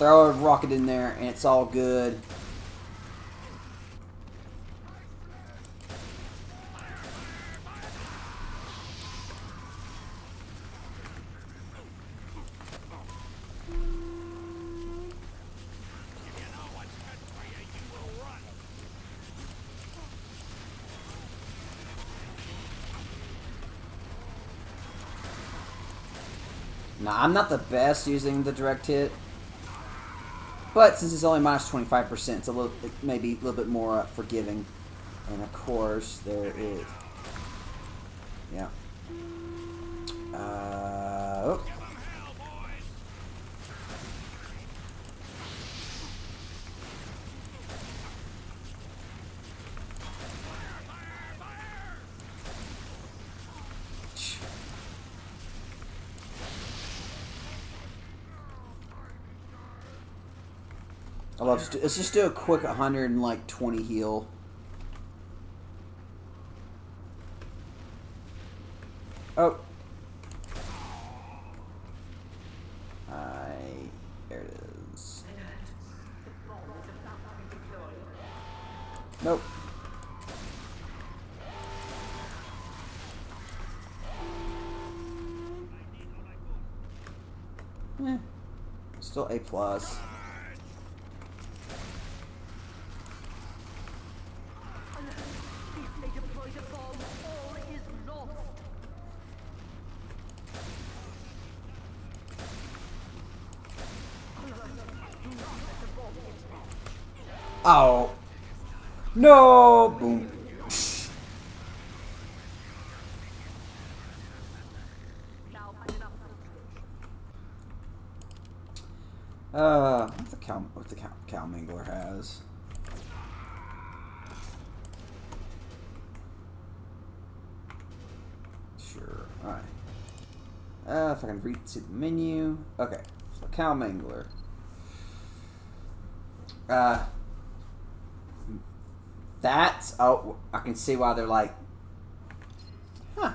Throw a rocket in there, and it's all good. Now, I'm not the best using the direct hit, but since it's only minus 25%, it's a little, maybe a little bit more forgiving. And of course, there is, yeah. Oh. Let's just do a quick 120 heal. Oh. There it is. Nope. Still A+. Oh. No. Boom. What the cow mangler has. Sure. Alright. If I can read to the menu. Okay. So cow mangler. That's, oh, I can see why they're like, huh.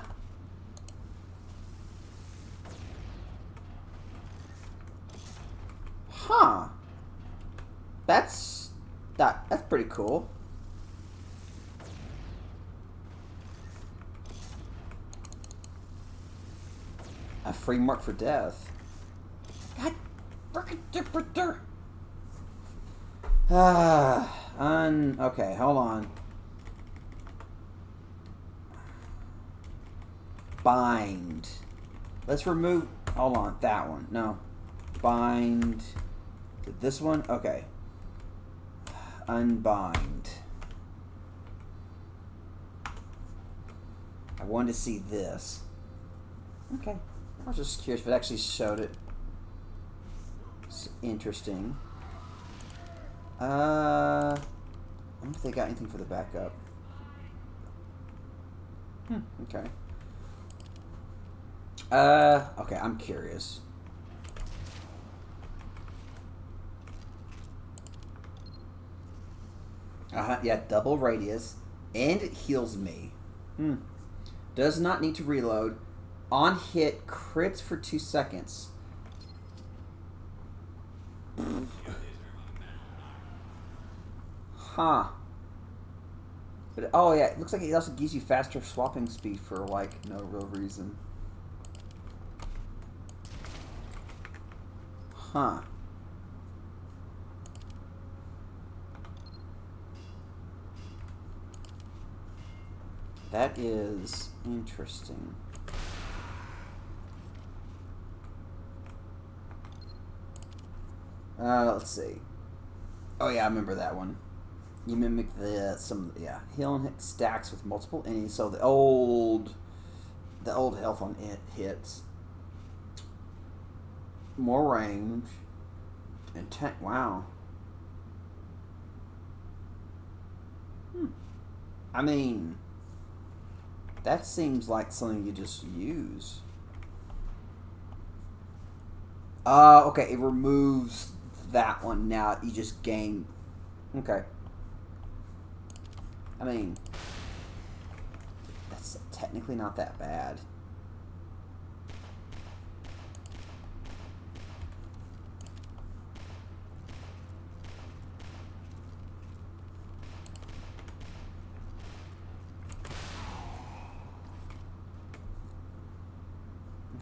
Huh. That's pretty cool. A free mark for death. God, okay, hold on. Bind. Let's remove, hold on, that one. No. Bind. This one? Okay. Unbind. I wanted to see this. Okay. I was just curious if it actually showed it. It's interesting. I wonder if they got anything for the backup. Okay. Okay, I'm curious. Yeah, double radius. And it heals me. Does not need to reload. On hit, crits for 2 seconds. Huh. But, oh yeah, it looks like it also gives you faster swapping speed for, like, no real reason. Huh. That is interesting. Let's see. Oh yeah, I remember that one. You mimic heal and hit stacks with multiple enemies. So the old health on it hits. More range. Intent. Wow. I mean, that seems like something you just use. Okay, it removes that one. Now you just gain. Okay. I mean, that's technically not that bad.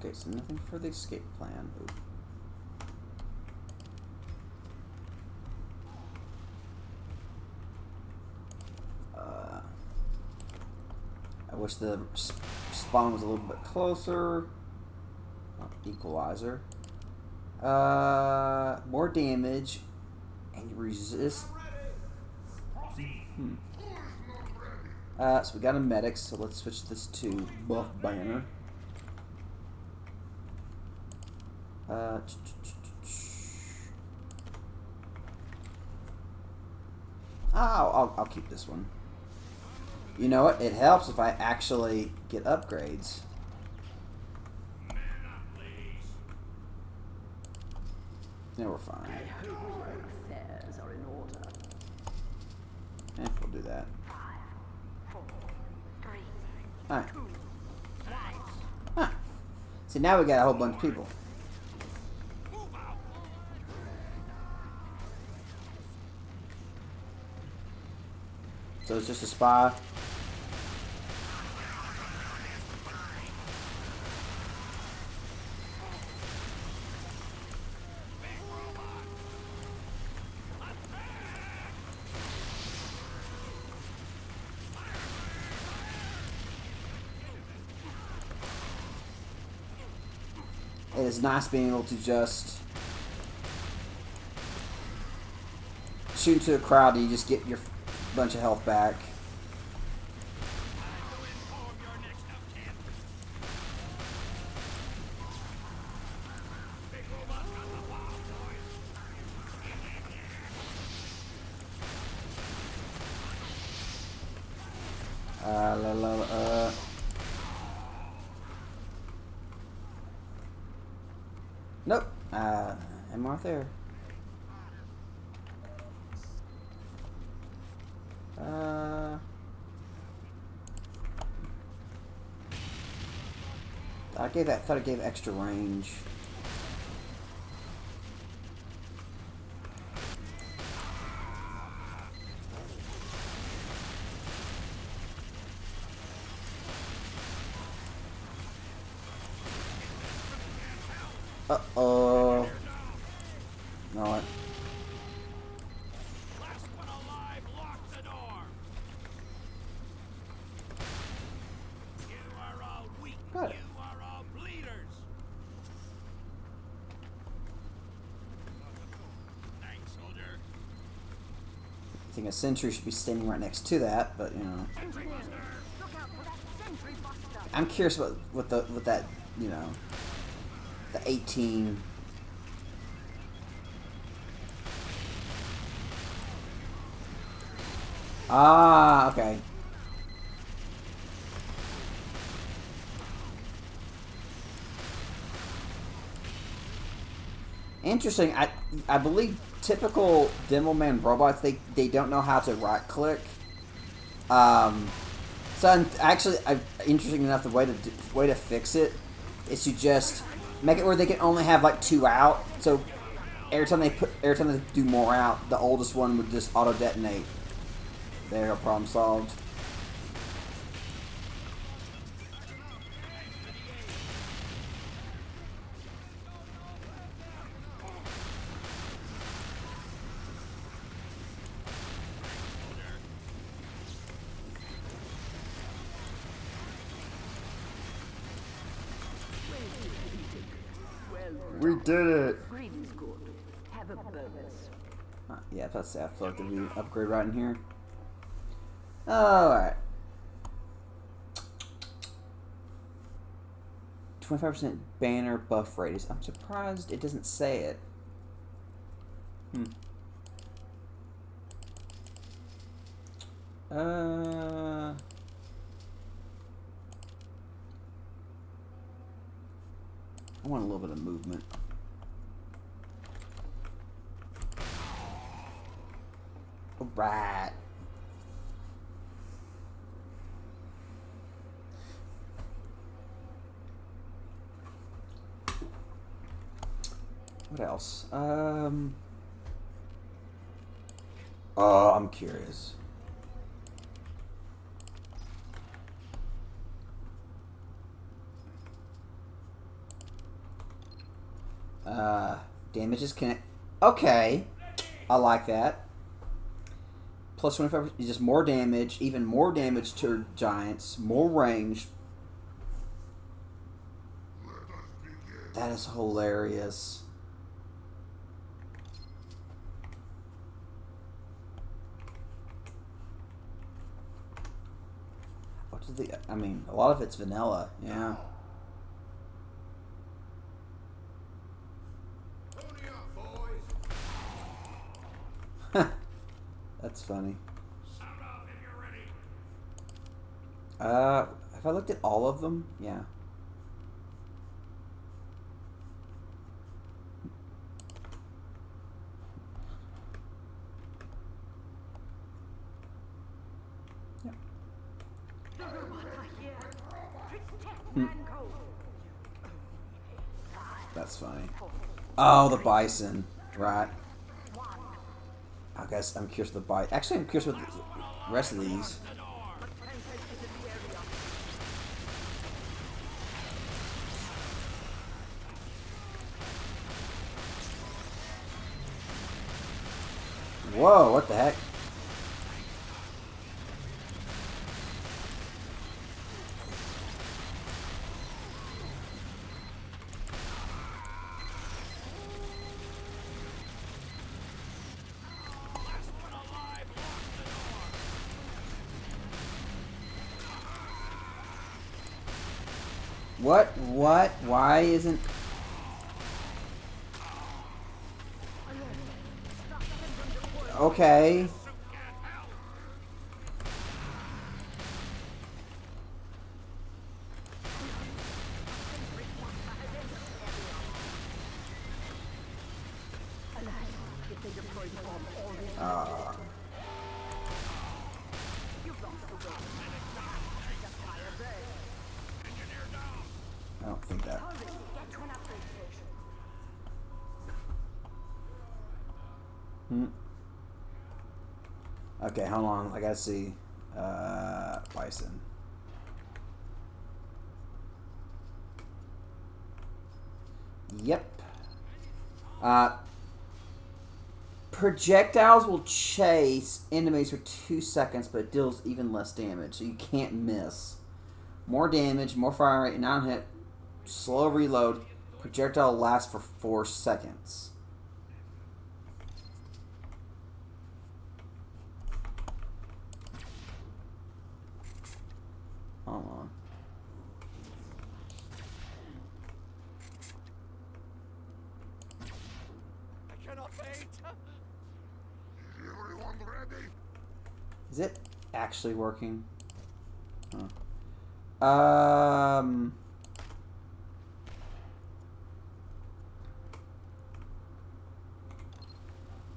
Okay, so nothing for the escape plan. Ooh. I wish the spawn was a little bit closer. Oh, equalizer. More damage and resist. So we got a medic, so let's switch this to buff banner. I'll keep this one. You know what? It helps if I actually get upgrades. Yeah, we're fine. I hope your affairs are in order. We'll do that. 5, 4, 3, Alright. 2, 1. Huh. See, now we got a whole bunch of people. So it's just a spy. It is nice being able to just shoot into a crowd and you just get your bunch of health back. Nope. I'm right there. Thought it gave extra range. Uh-oh. No, what? Last one alive, lock the door. You are all weak. Got it. You are all bleeders. Thanks, soldier. I think a sentry should be standing right next to that, but you know. Engineers, look out for that sentry buster. I'm curious about what that, you know, the 18. Ah, okay. Interesting. I believe typical Devilman robots they don't know how to right click. So actually, interesting enough, the way to fix it is to just make it where they can only have like 2 out. So every time they do more out, the oldest one would just auto detonate. There, no problem solved. We did it! Greed's good. Have a bonus. Yeah, that's I feel like there'd be an upgrade right in here. Alright. 25% banner buff radius. I'm surprised it doesn't say it. I want a little bit of movement. Alright. What else? Oh, I'm curious. Damages can. Okay, I like that. Plus 25%, just more damage, even more damage to giants, more range. That is hilarious. What did the? I mean, a lot of it's vanilla. Yeah. That's funny. Sound off if you're ready. Have I looked at all of them? Yeah. The robots are here. Protect Manco. That's funny. Oh, the bison. Right. I guess I'm curious with the bison. Actually, I'm curious with the rest of these. Whoa, what the heck? What? What? Why isn't... Okay. I don't think that. Okay, hold on. I gotta see. Bison. Yep. Projectiles will chase enemies for 2 seconds, but it deals even less damage, so you can't miss. More damage, more fire rate, non-hit, slow reload. Projectile lasts for 4 seconds. Hold on. I cannot wait. Everyone ready? Is it actually working? Huh.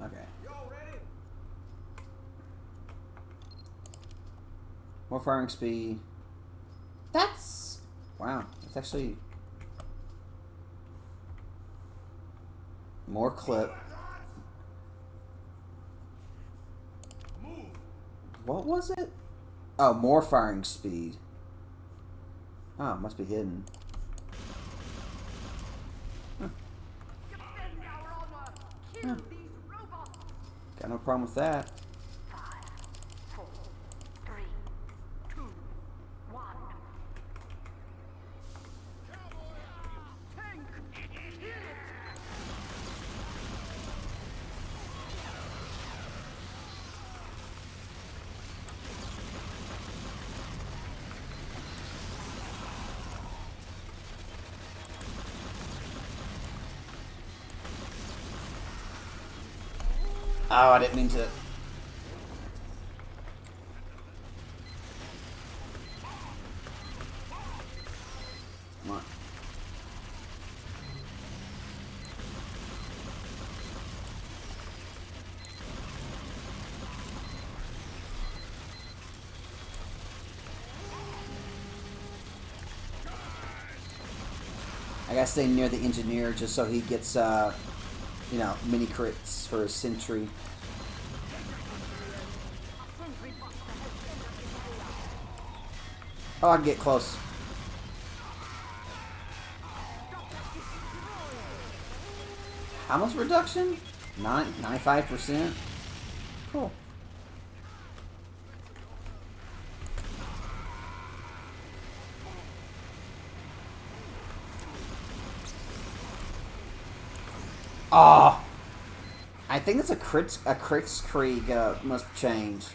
Okay. Y'all ready? More firing speed. That's... Wow. That's actually... More clip. Move. What was it? Oh, more firing speed. Oh, it must be hidden. Defend our honor. Kill these robots. Got no problem with that. 5, 4, 3, 2, 1. Tank. Kill it. Oh, I didn't mean to. Come on. I gotta stay near the engineer just so he gets, you know, mini crits for his sentry. Oh, I can get close. How much reduction? 95%? Cool. Oh! I think it's a Kritzkrieg must change.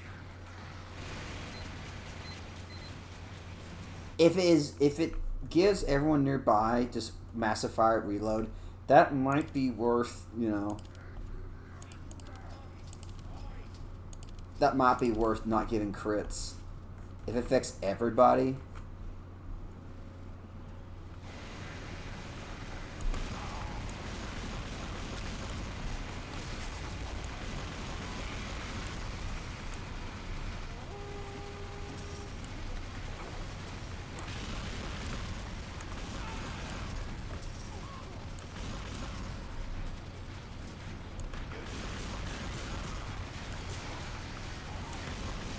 If it gives everyone nearby just massive fire reload, that might be worth, you know. That might be worth not giving crits. If it affects everybody.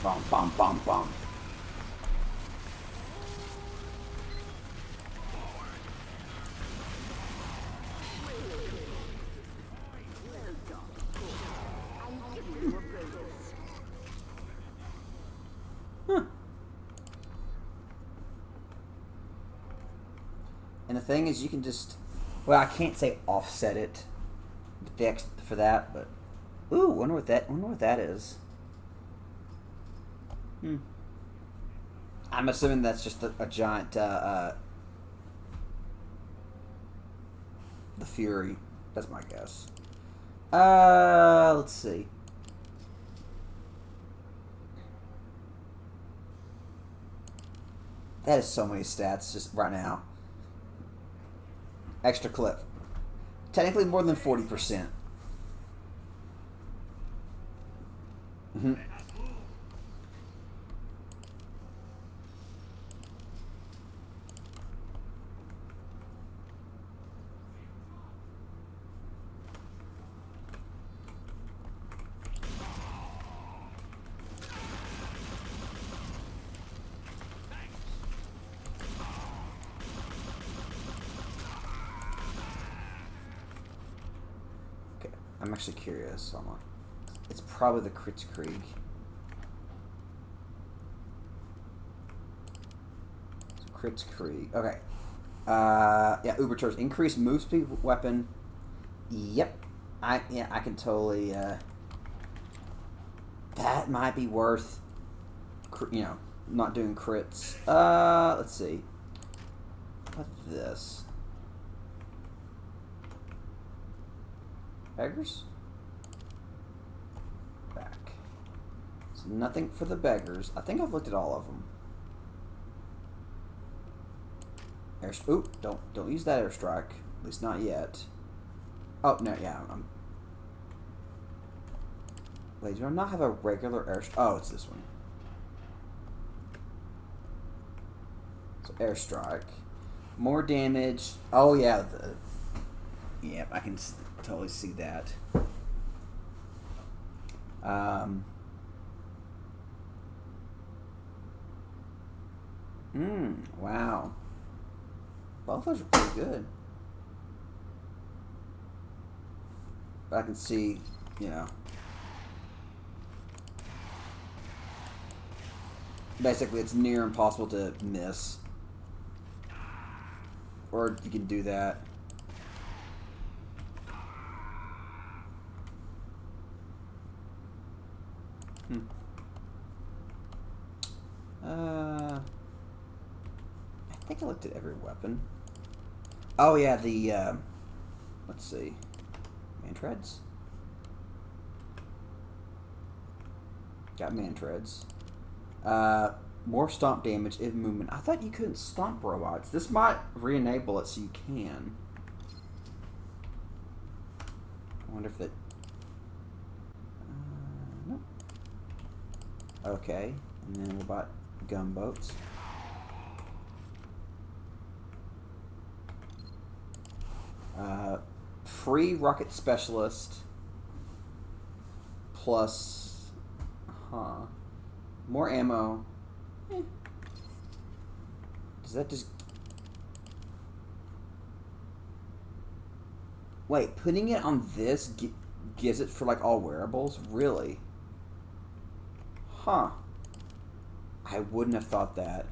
Bum, bum, bum, bum. Huh. And the thing is, you can just... Well, I can't say offset it for that, but... Ooh, wonder what that is. I'm assuming that's just a giant, the Fury. That's my guess. Let's see. That is so many stats just right now. Extra clip. Technically more than 40%. Mm-hmm. I'm actually curious. It's probably the Kritzkrieg. Kritzkrieg. Okay. Yeah, Ubercharge. Increase move speed weapon. Yep. I can totally, that might be worth, you know, not doing crits. Let's see. What's this? Beggars? Back. So nothing for the beggars. I think I've looked at all of them. Oop, don't use that airstrike. At least not yet. Oh, no, yeah. Wait, do I not have a regular airstrike? Oh, it's this one. So airstrike. More damage. Oh, yeah. Yeah, I can totally see that. Wow. Both those are pretty good. But I can see, you know. Basically, it's near impossible to miss. Or you can do that. I think I looked at every weapon. Oh yeah, the let's see, man treads. Got man treads. More stomp damage if movement. I thought you couldn't stomp robots. This might re-enable it so you can. I wonder if it. Nope. Okay, and then what about gunboats? Free rocket specialist plus, more ammo. Does that just? Wait, putting it on this gives it for like all wearables? Really? Huh. I wouldn't have thought that.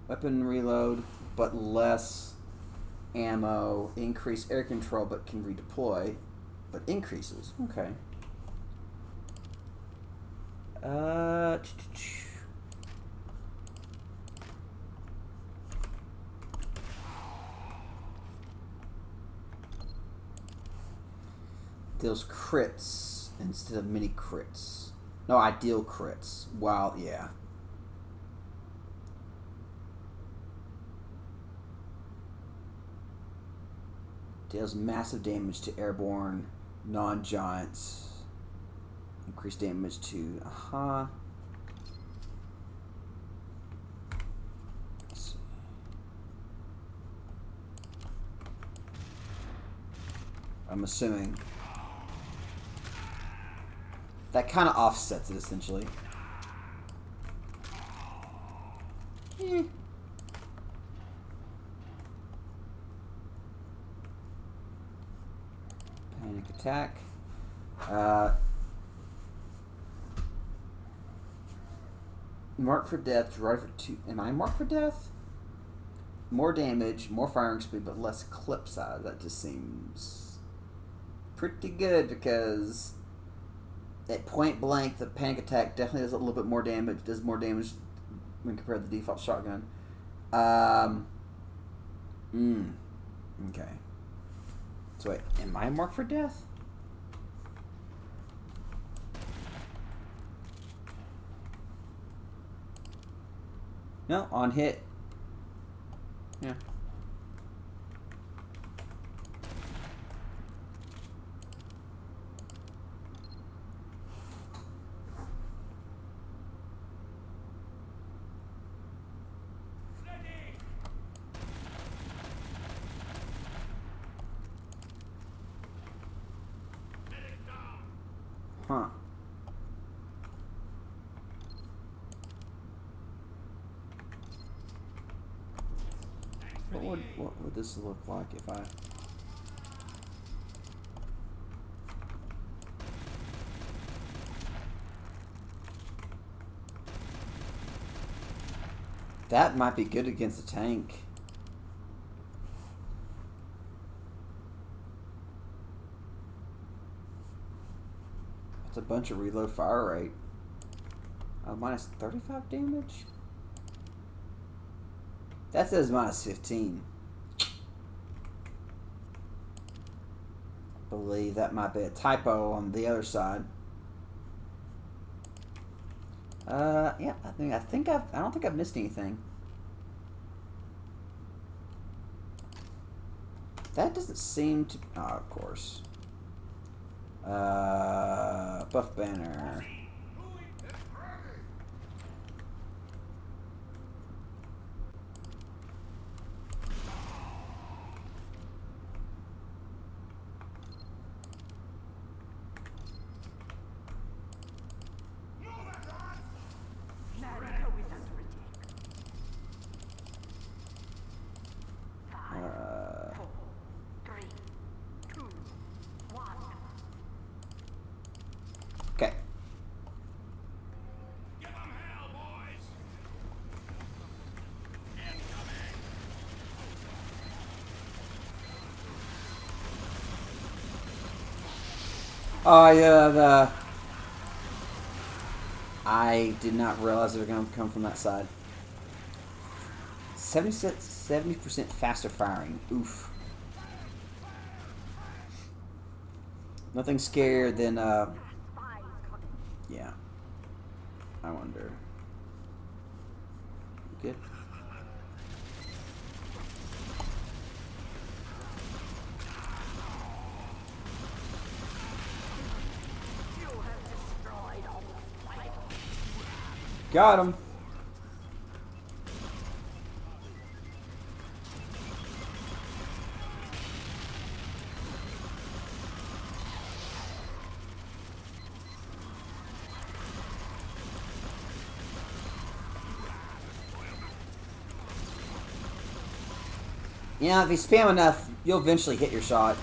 Weapon reload, but less ammo. Increase air control, but can redeploy. But increases. Okay. Deals crits instead of mini crits. No, ideal crits. Wow, yeah. Deals massive damage to airborne non-giants. Increased damage to... I'm assuming that kind of offsets it, essentially. Panic attack. Marked for death. Right for 2. Am I marked for death? More damage, more firing speed, but less clip size. That just seems pretty good because at point blank, the panic attack definitely does a little bit more damage. Does more damage when compared to the default shotgun. Okay. So wait, am I marked for death? No, on hit. Yeah. Huh. What would this look like if I... That might be good against a tank. It's a bunch of reload fire rate. Minus 35 damage? That says minus 15. I believe that might be a typo on the other side. Yeah, I don't think I've missed anything. That doesn't seem to... Oh, of course. Buff banner. America is under attack. 5, 4, 3, 2, 1. Okay. Give 'em hell, boys! Incoming! Oh, yeah, I did not realize they were going to come from that side. 70% faster firing. Oof. Nothing scarier than, yeah. I wonder. Good. Got him. You know, if you spam enough, you'll eventually hit your shot.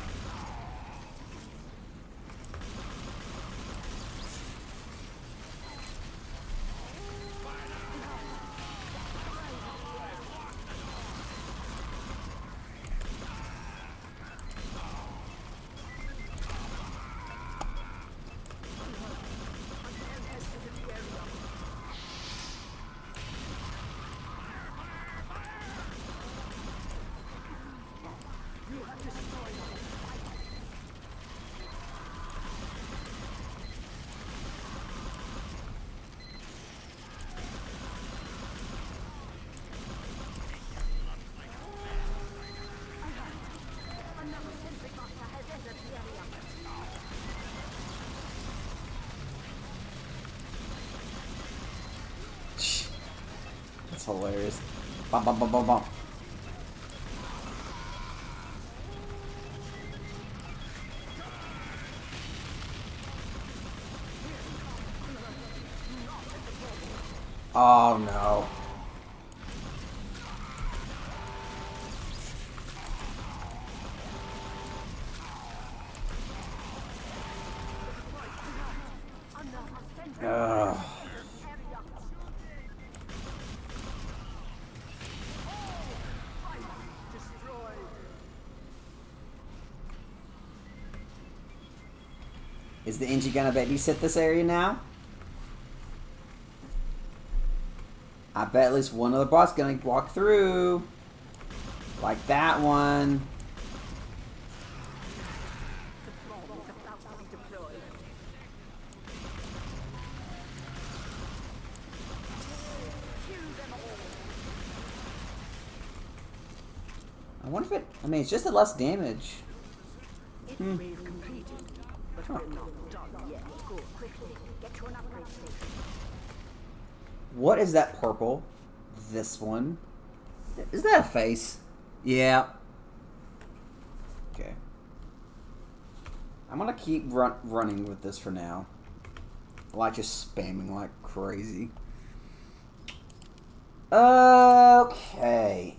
That's hilarious. Bum, bum, bum, bum, bum. Oh no. Ugh. Is the Engie gonna babysit this area now? I bet at least one other boss gonna walk through. Like that one. I wonder if it... I mean, it's just a less damage. Hmm. Huh. What is that purple? This one. Is that a face? Yeah. Okay. I'm gonna keep running with this for now. I like just spamming like crazy. Okay.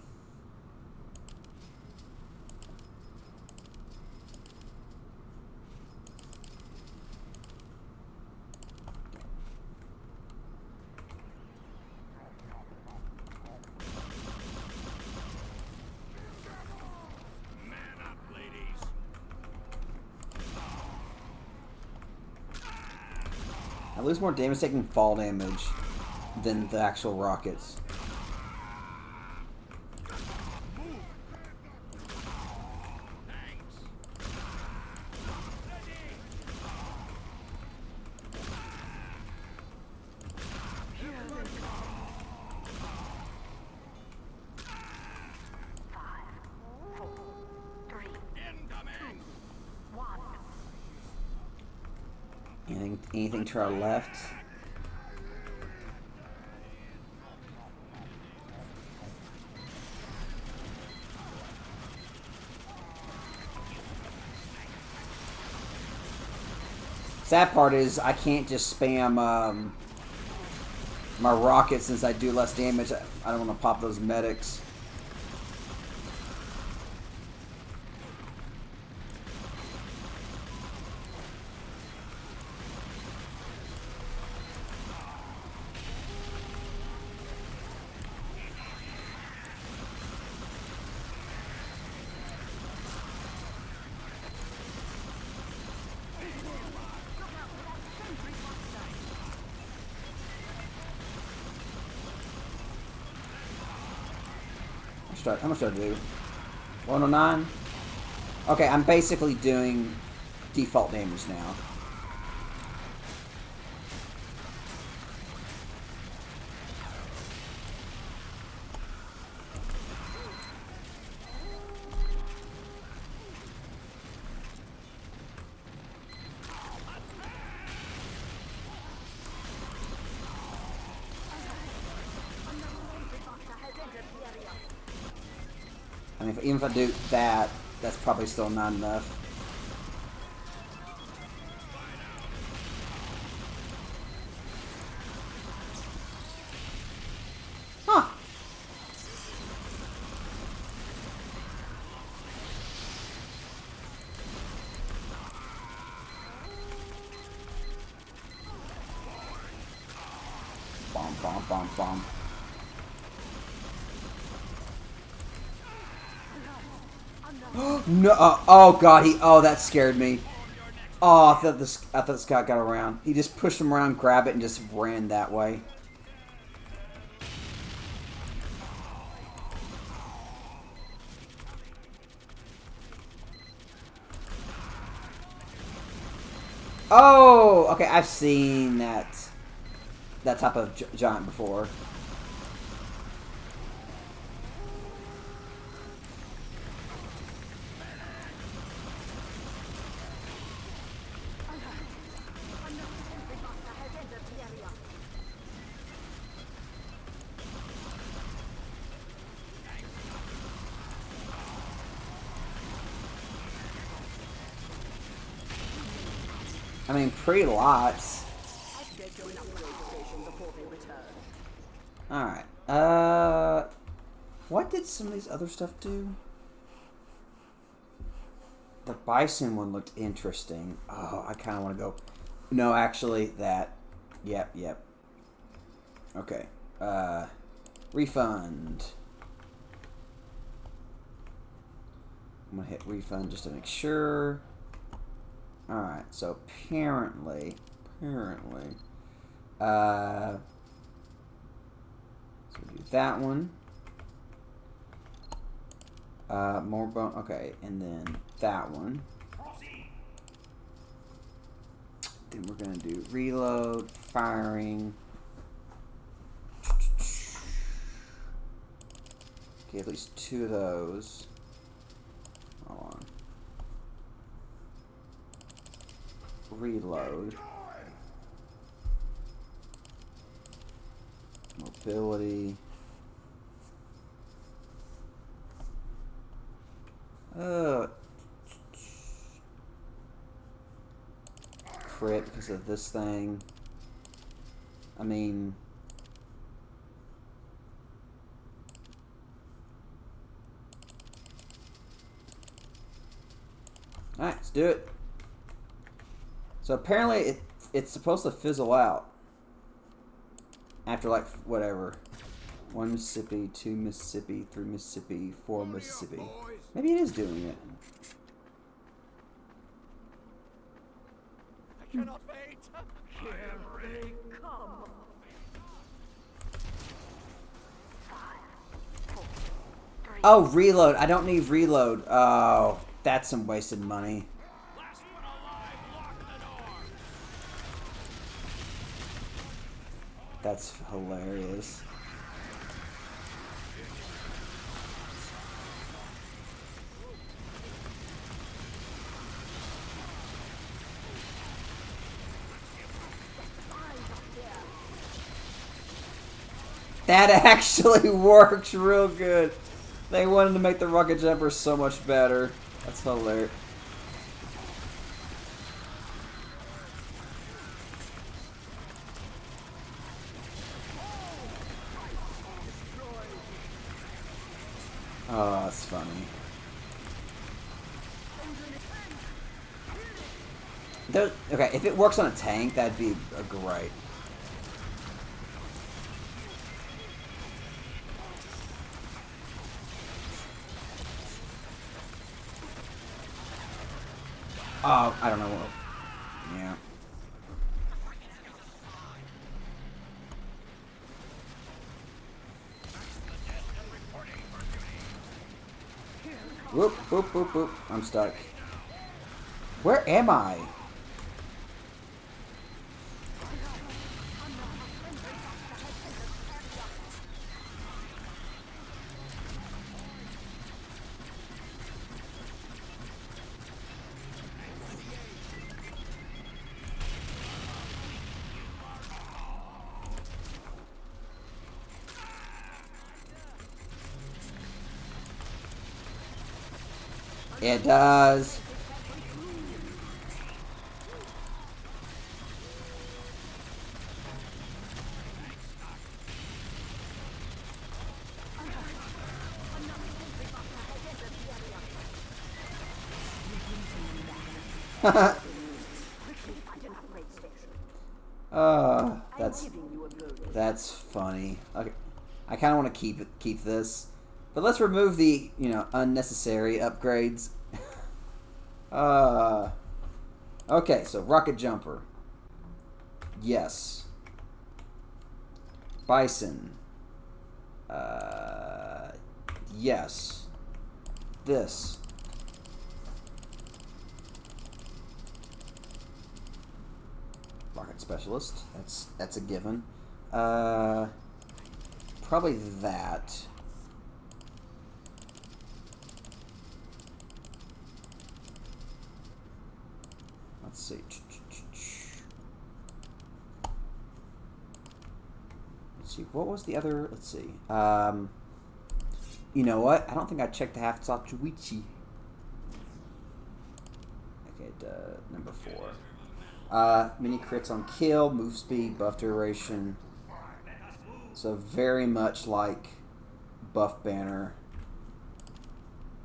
I lose more damage taking fall damage than the actual rockets. Anything to our left? Sad part is I can't just spam my rockets since I do less damage. I don't want to pop those medics. How much do I do? 109? Okay, I'm basically doing default damage now. I mean, even if I do that, that's probably still not enough. Huh. bomb, bomb. No! Oh god, oh, that scared me. Oh, I thought this guy got around. He just pushed him around, grabbed it, and just ran that way. Oh, okay, I've seen that type of giant before. I mean, pretty lots. Alright. What did some of these other stuff do? The bison one looked interesting. Oh, I kind of want to go. No, actually, that. Yep. Okay. Refund. I'm going to hit refund just to make sure. Alright, so apparently, so we do that one. More bone, okay, and then that one. Then we're gonna do reload, firing. Okay, at least 2 of those. Hold on. Reload. Mobility. Crit because of this thing. I mean, alright, let's do it. So apparently it's supposed to fizzle out after like whatever. 1 Mississippi, 2 Mississippi, 3 Mississippi, 4 Mississippi. Maybe it is doing it. I cannot wait. Here they come. 5, 4, 3. Oh, reload. I don't need reload. Oh, that's some wasted money. Last one alive, lock the door. That's hilarious. That actually works real good. They wanted to make the rocket jumper so much better. That's hilarious. Oh, that's funny. Okay, if it works on a tank, that'd be great. Oh, I don't know what. Yeah. Whoop, whoop, whoop, whoop. I'm stuck. Where am I? It does. That's That's funny. Okay, I kind of want to keep this, but let's remove the unnecessary upgrades. Okay, so rocket jumper. Yes. Bison. Yes. This. Rocket specialist. That's a given. Probably that. Let's see. Let's see. What was the other? Let's see. You know what? I don't think I checked the half Satsuichi. Okay, number 4. Mini crits on kill, move speed, buff duration. So very much like buff banner.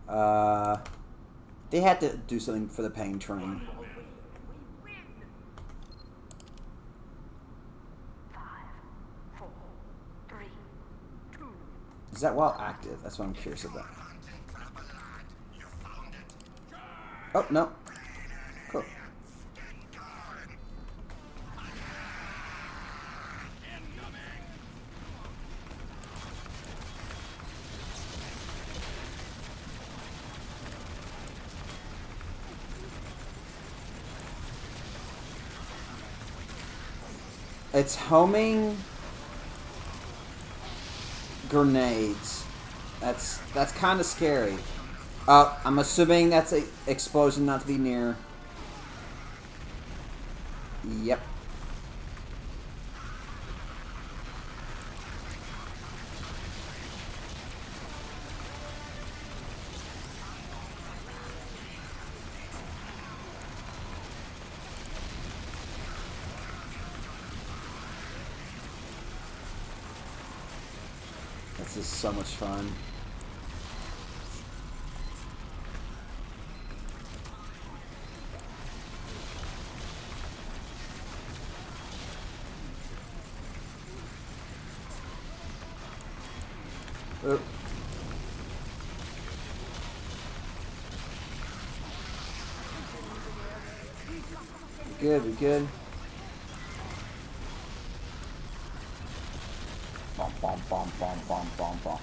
They had to do something for the pain train. 5, 4, 3, 2. Is that while active? That's what I'm curious about. Oh, no. Cool. It's homing grenades. That's kind of scary. I'm assuming that's a explosion not to be near. Yep. This is so much fun. Oh. We good, we good. Bom, bom, bom, bom, bom, bom, bom.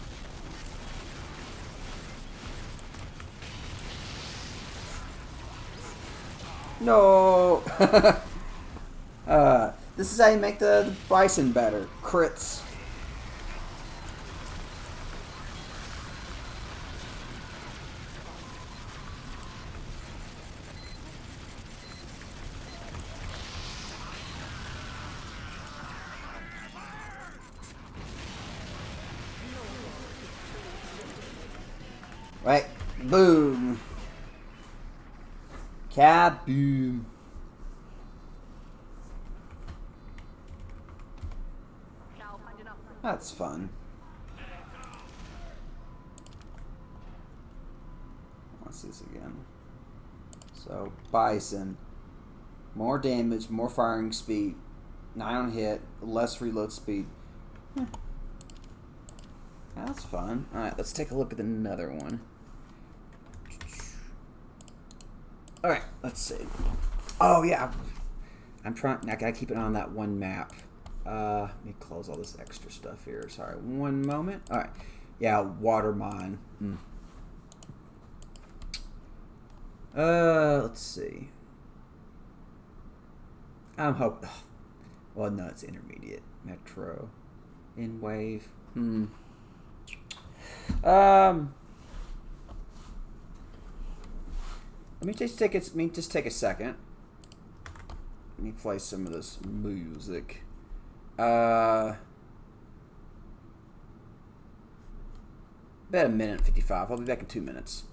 No! This is how you make the bison better. Crits. Right? Boom. Kaboom. That's fun. Let's see this again. So, Bison. More damage, more firing speed. 9 on hit, less reload speed. That's fun. Alright, let's take a look at another one. Alright, let's see. Oh, yeah. I gotta keep it on that one map. Let me close all this extra stuff here. Sorry, one moment. Alright. Yeah, water mine. Let's see. I'm hoping. Well, no, it's intermediate. Metro. In wave. Let me just take a second. Let me play some of this music. About a minute and 55. I'll be back in 2 minutes.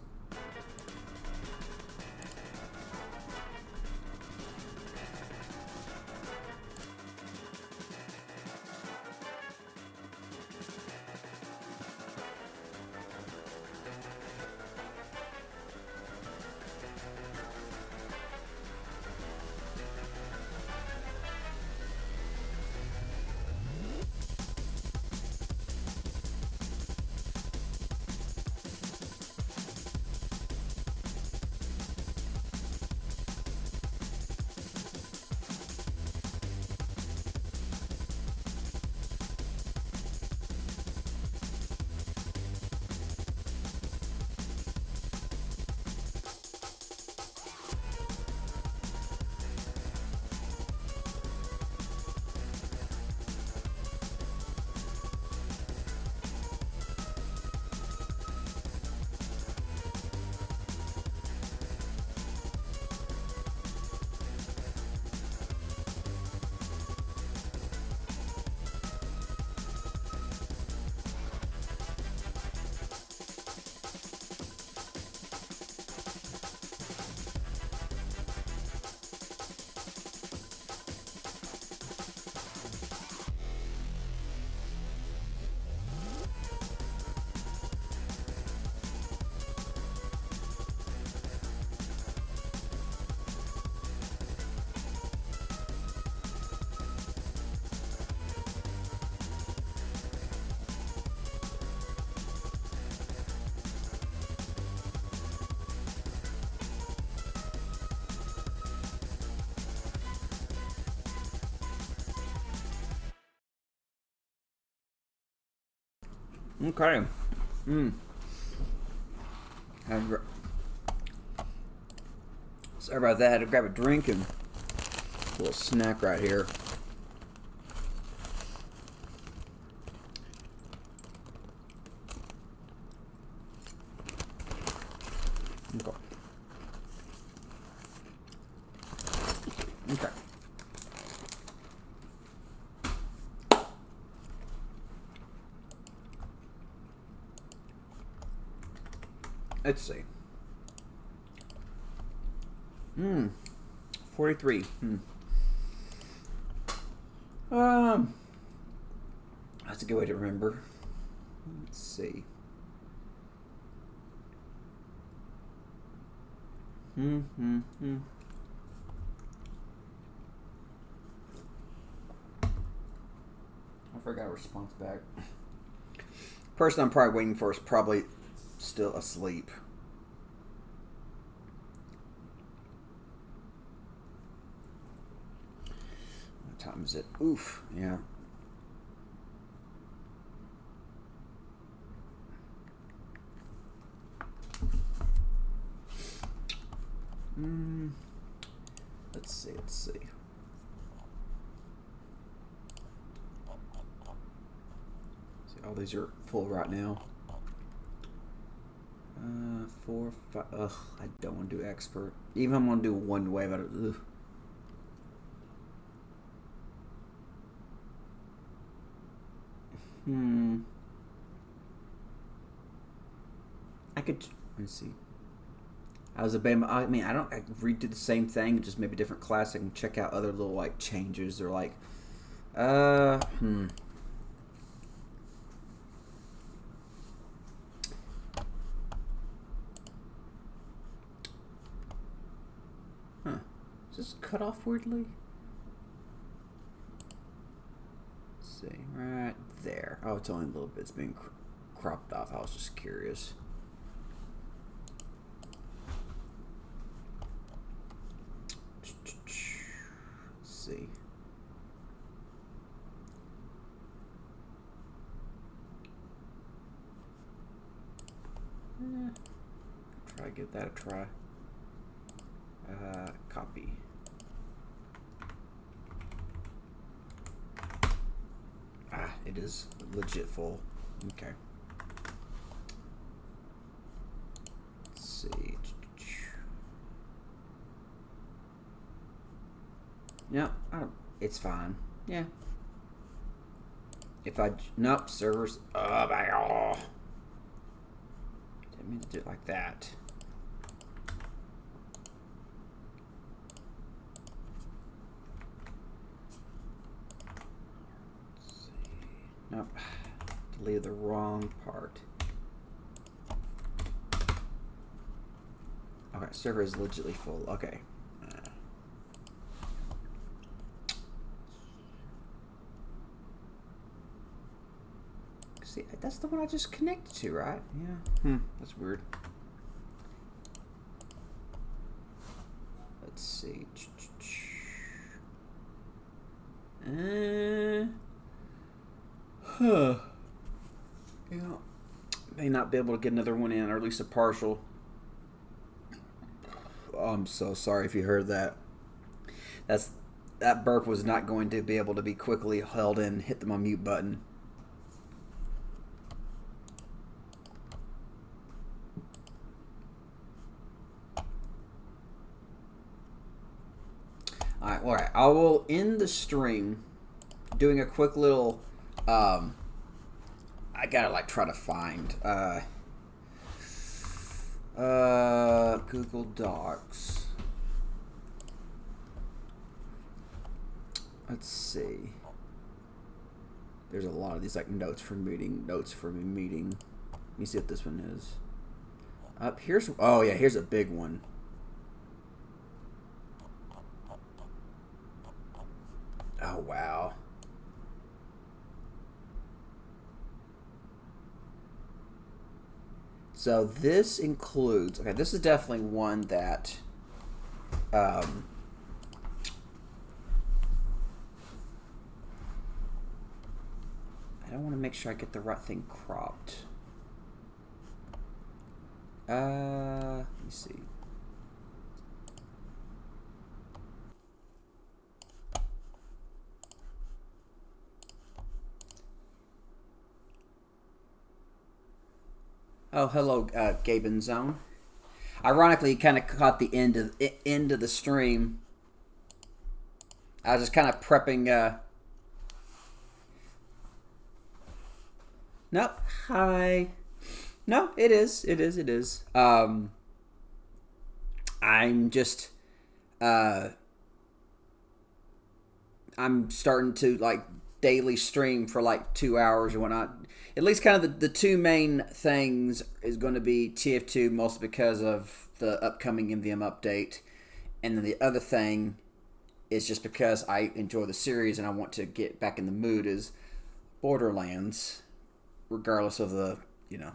Okay. Sorry about that. I had to grab a drink and a little snack right here. Okay. Okay. Let's see. 43. That's a good way to remember. Let's see. I forgot a response back. Person I'm probably waiting for is probably still asleep. What time is it? Oof, yeah. Let's see. See, all these are full right now. 4, 5. Ugh, I don't want to do expert. Even if I'm going to do one wave out of. Ugh. I could. Let me see. I was I redo the same thing, just maybe different class. I can check out other little like changes or like, Huh. Is this cut off weirdly? Let's see, right there. Oh, it's only a little bit. It's being cropped off. I was just curious. See. Try to give that a try. Copy. It is legit full. Okay. Let's see. Yeah, it's fine. Yeah. If I nope, servers. Oh my god! Didn't mean to do it like that. Let's see. Nope. Deleted the wrong part. Okay, server is legitimately full. Okay. See, that's the one I just connected to, right? Yeah. That's weird. Let's see. Yeah. May not be able to get another one in, or at least a partial. Oh, I'm so sorry if you heard that. That burp was not going to be able to be quickly held in. Hit the mute button. Alright, I will end the stream doing a quick little, I gotta like try to find, Google Docs. Let's see. There's a lot of these like notes for meeting. Let me see what this one is. Here's a big one. Oh, wow. So this includes, okay, this is definitely one that, I don't want to make sure I get the right thing cropped. Let me see. Oh, hello, Gaben Zone. Ironically, you kind of caught the end of the stream. I was just kind of prepping. Nope. Hi. No, it is. It is. It is. I'm just. I'm starting to like daily stream for like 2 hours or whatnot. At least kind of the two main things is going to be TF2, mostly because of the upcoming MvM update. And then the other thing is just because I enjoy the series and I want to get back in the mood is Borderlands, regardless of the, you know,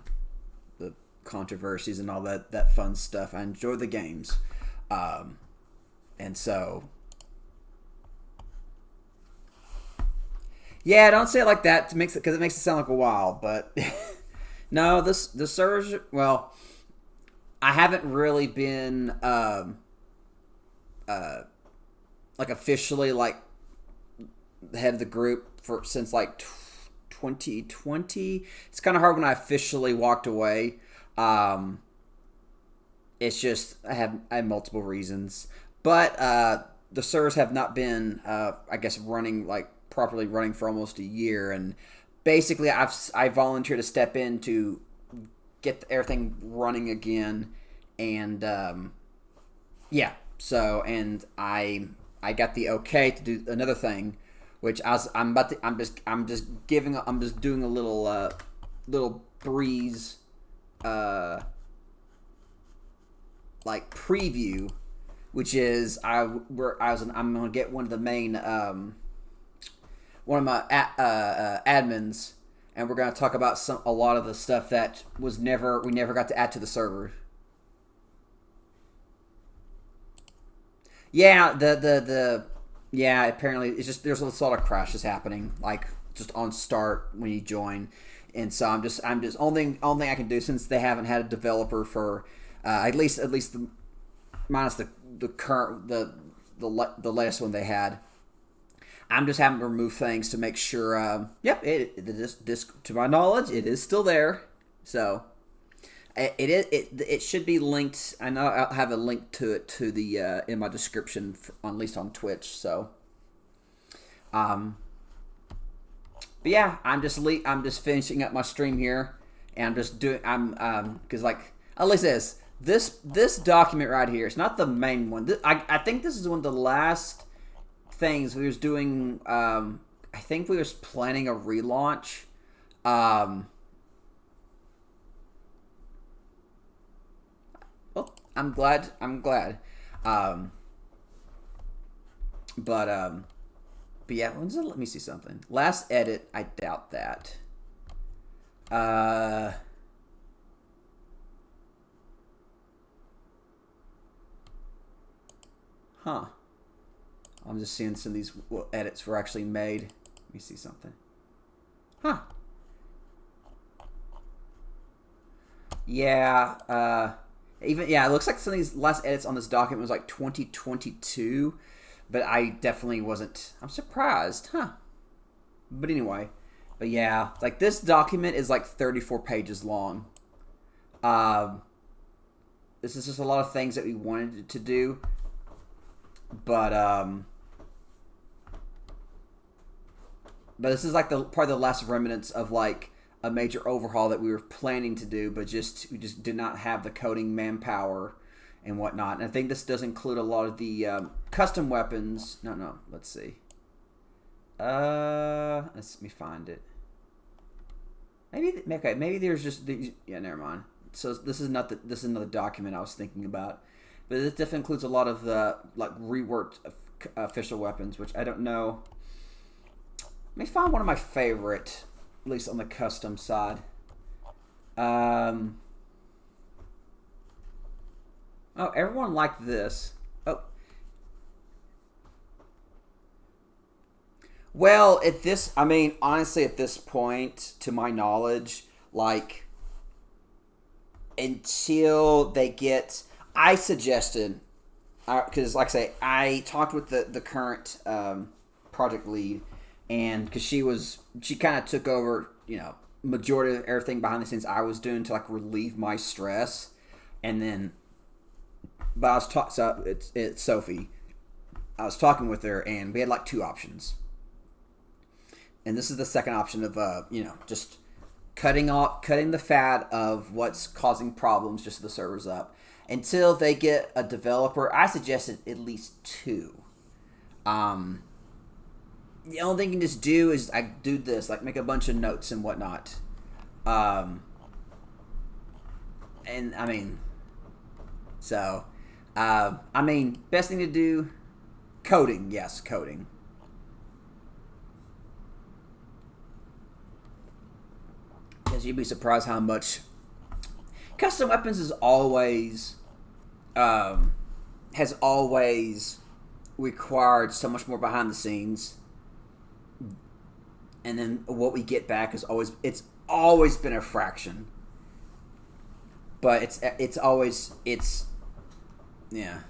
the controversies and all that fun stuff. I enjoy the games. And so... Yeah, don't say it like that because it makes it sound like a while. But no, the servers. Well, I haven't really been like officially like the head of the group since like 2020. It's kind of hard when I officially walked away. It's just I have multiple reasons, but the servers have not been I guess properly running for almost a year, and basically I volunteered to step in to get everything running again, and yeah, so and I got the okay to do another thing, which I'm just doing a little breeze like preview, which is I'm gonna get one of the main one of my admins, and we're going to talk about a lot of the stuff that we never got to add to the server. Yeah, yeah, apparently it's just there's a lot of crashes happening, like just on start when you join, and so I'm just only thing I can do, since they haven't had a developer for at least minus the current the latest one they had. I'm just having to remove things to make sure. Yep, this to my knowledge, it is still there. So it should be linked. I know I'll have a link to it to the in my description, at least on Twitch. So, but yeah, I'm just finishing up my stream here, and I'm just doing because like at least this document right here. It's not the main one. I think this is one of the last things we was doing. I think we was planning a relaunch. Well, I'm glad. But yeah, let me see something. Last edit, I doubt that. Huh. I'm just seeing some of these edits were actually made. Let me see something. Huh. Yeah. It looks like some of these last edits on this document was like 2022, but I definitely wasn't. I'm surprised, huh? But anyway, yeah, like this document is like 34 pages long. This is just a lot of things that we wanted to do, but this is like probably the last remnants of like a major overhaul that we were planning to do, but we just did not have the coding manpower and whatnot. And I think this does include a lot of the custom weapons. No, let's see. Let me find it. Maybe there's just these. Yeah, never mind. So this is another document I was thinking about, but this definitely includes a lot of the like reworked official weapons, which I don't know. Let me find one of my favorite, at least on the custom side. Oh, everyone liked this. Oh. Well, I mean, honestly, at this point, to my knowledge, like, until they get, I suggested, because like I say, I talked with the current project lead, and because she kind of took over, majority of everything behind the scenes I was doing to like relieve my stress, and then, but I was talking, so it's Sophie. I was talking with her, and we had like two options. And this is the second option of just cutting the fat of what's causing problems, just so the server's up until they get a developer. I suggested at least two. The only thing you can just do is I do this, like make a bunch of notes and whatnot. And I mean, so best thing to do, coding. Yes, coding. Because you'd be surprised how much custom weapons is always has always required so much more behind the scenes, and then what we get back is always been a fraction. But it's always yeah.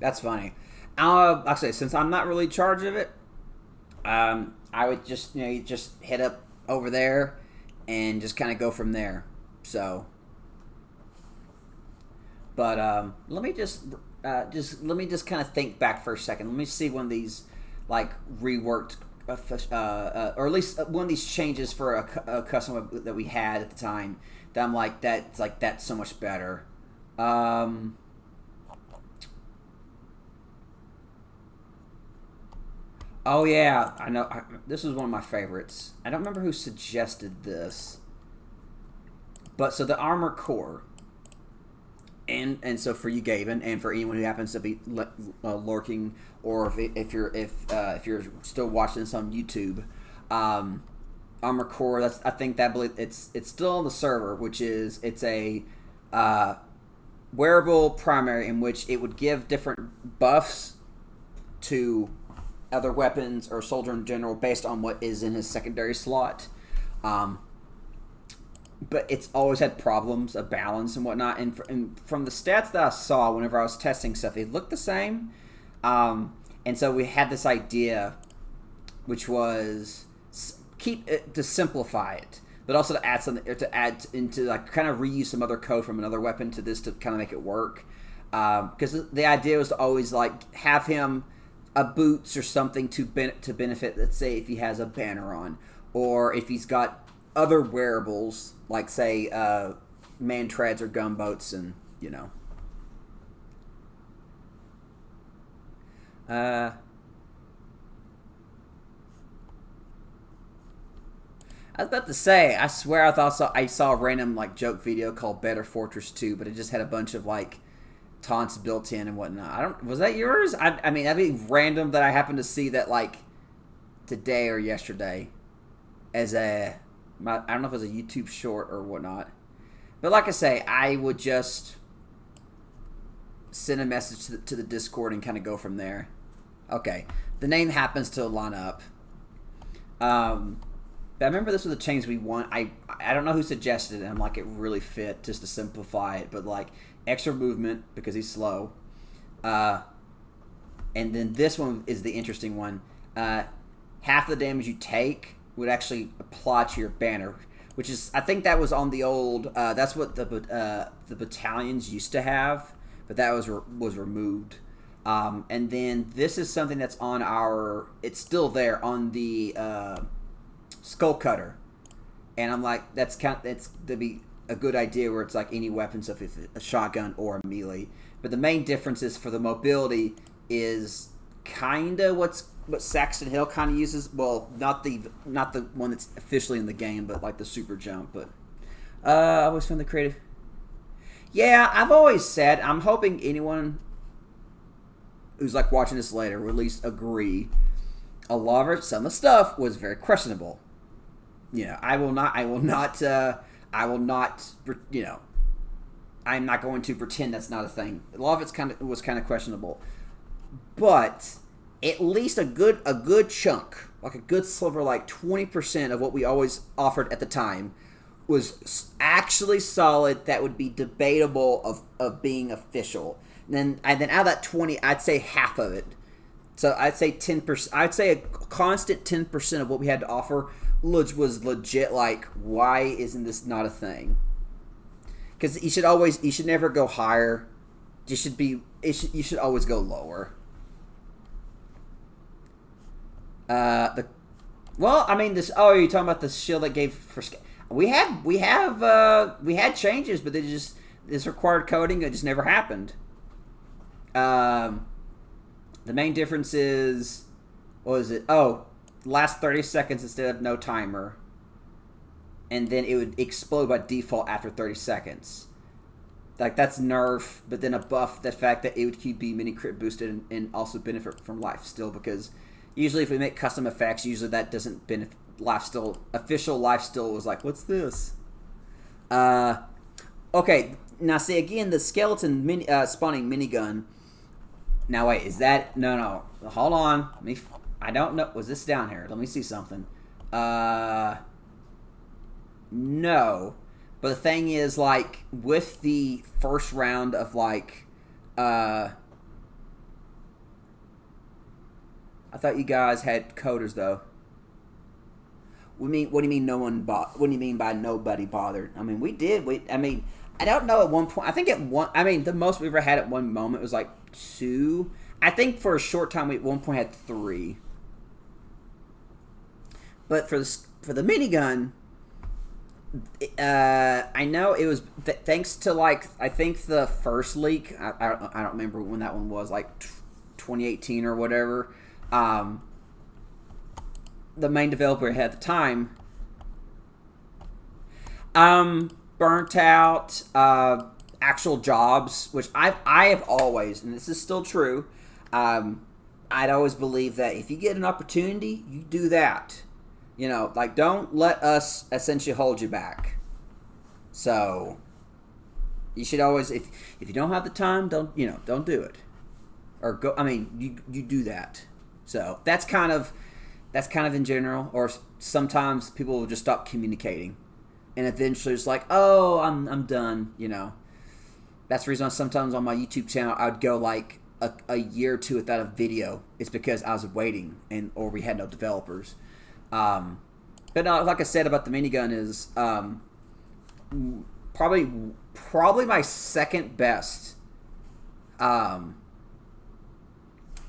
That's funny. Like I say, since I'm not really in charge of it, I would just just head up over there and just kind of go from there. So, but let me just kind of think back for a second. Let me see one of these like reworked, or at least one of these changes for a custom web that we had at the time. That I'm like that's so much better. Oh yeah, I know. This was one of my favorites. I don't remember who suggested this, but so the armor core, and so for you, Gaben, and for anyone who happens to be lurking, or if you're still watching this on YouTube, armor core. I think it's still on the server, which is it's a wearable primary in which it would give different buffs to other weapons or soldier in general based on what is in his secondary slot. But it's always had problems of balance and whatnot. And from the stats that I saw whenever I was testing stuff, it looked the same. And so we had this idea, which was to simplify it, but also to add something, or to add into like kind of reuse some other code from another weapon to this to kind of make it work. Because the idea was to always like have him a boots or something to benefit. Let's say if he has a banner on, or if he's got other wearables like say man treads or gunboats, and I was about to say, I swear I saw a random like joke video called Better Fortress 2, but it just had a bunch of like taunts built in and whatnot. Was that yours? I mean, that'd be random that I happened to see that like today or yesterday as I don't know if it was a YouTube short or whatnot. But like I say, I would just send a message to the Discord and kind of go from there. Okay, the name happens to line up. But I remember this was a change we want. I don't know who suggested it. And I'm like, it really fit just to simplify it, but like extra movement because he's slow. And then this one is the interesting one. Half the damage you take would actually apply to your banner, which is, I think that was on the old. That's what the battalions used to have, but that was removed. And then this is something that's on our. It's still there on the Skull Cutter, and I'm like, that's to be a good idea where it's like any weapon, so if it's a shotgun or a melee. But the main difference is for the mobility is kind of what Saxton Hill kind of uses. Well, not the one that's officially in the game, but like the super jump. But I always found the creative. Yeah, I've always said I'm hoping anyone who's like watching this later will at least agree. A lot of some of the stuff was very questionable. I will not. I'm not going to pretend that's not a thing. A lot of it's was kind of questionable, but at least a good chunk, like a good sliver, like 20% of what we always offered at the time was actually solid that would be debatable of being official. And then out of that 20, I'd say half of it. So I'd say 10%. I'd say a constant 10% of what we had to offer was legit. Like, why isn't this not a thing? Because you should never go higher. You should always go lower. Well, I mean this. Oh, you're talking about the shield that gave for. We had changes, but this required coding. It just never happened. The main difference is, what was it? Oh, last 30 seconds instead of no timer. And then it would explode by default after 30 seconds. Like, that's nerf, but then a buff, the fact that it would keep being mini crit boosted and also benefit from life still, because usually if we make custom effects, usually that doesn't benefit life still. Official life still was like, what's this? Okay, now see again, the skeleton spawning minigun. Now wait, is that no? Hold on, I don't know. Was this down here? Let me see something. No, but the thing is, like, with the first round of like, I thought you guys had coders though. What do you mean no one bought? What do you mean by nobody bothered? I mean, we did. I don't know at one point. I think the most we ever had at one moment was like 2. I think for a short time we at one point had 3. But for the minigun, I know it was thanks to, like, I think the first leak. I don't remember when that one was, like 2018 or whatever. The main developer at the time burnt out actual jobs, which I have always, and this is still true, I'd always believe that if you get an opportunity, you do that. You know, like, don't let us essentially hold you back. So you should always, if you don't have the time, don't do it. Or go, I mean, you do that. So that's kind of in general. Or sometimes people will just stop communicating, and eventually it's like, oh, I'm done. You know, that's the reason sometimes on my YouTube channel I'd go like a year or 2 without a video. It's because I was waiting or we had no developers. But no, like I said about the minigun is probably my second best.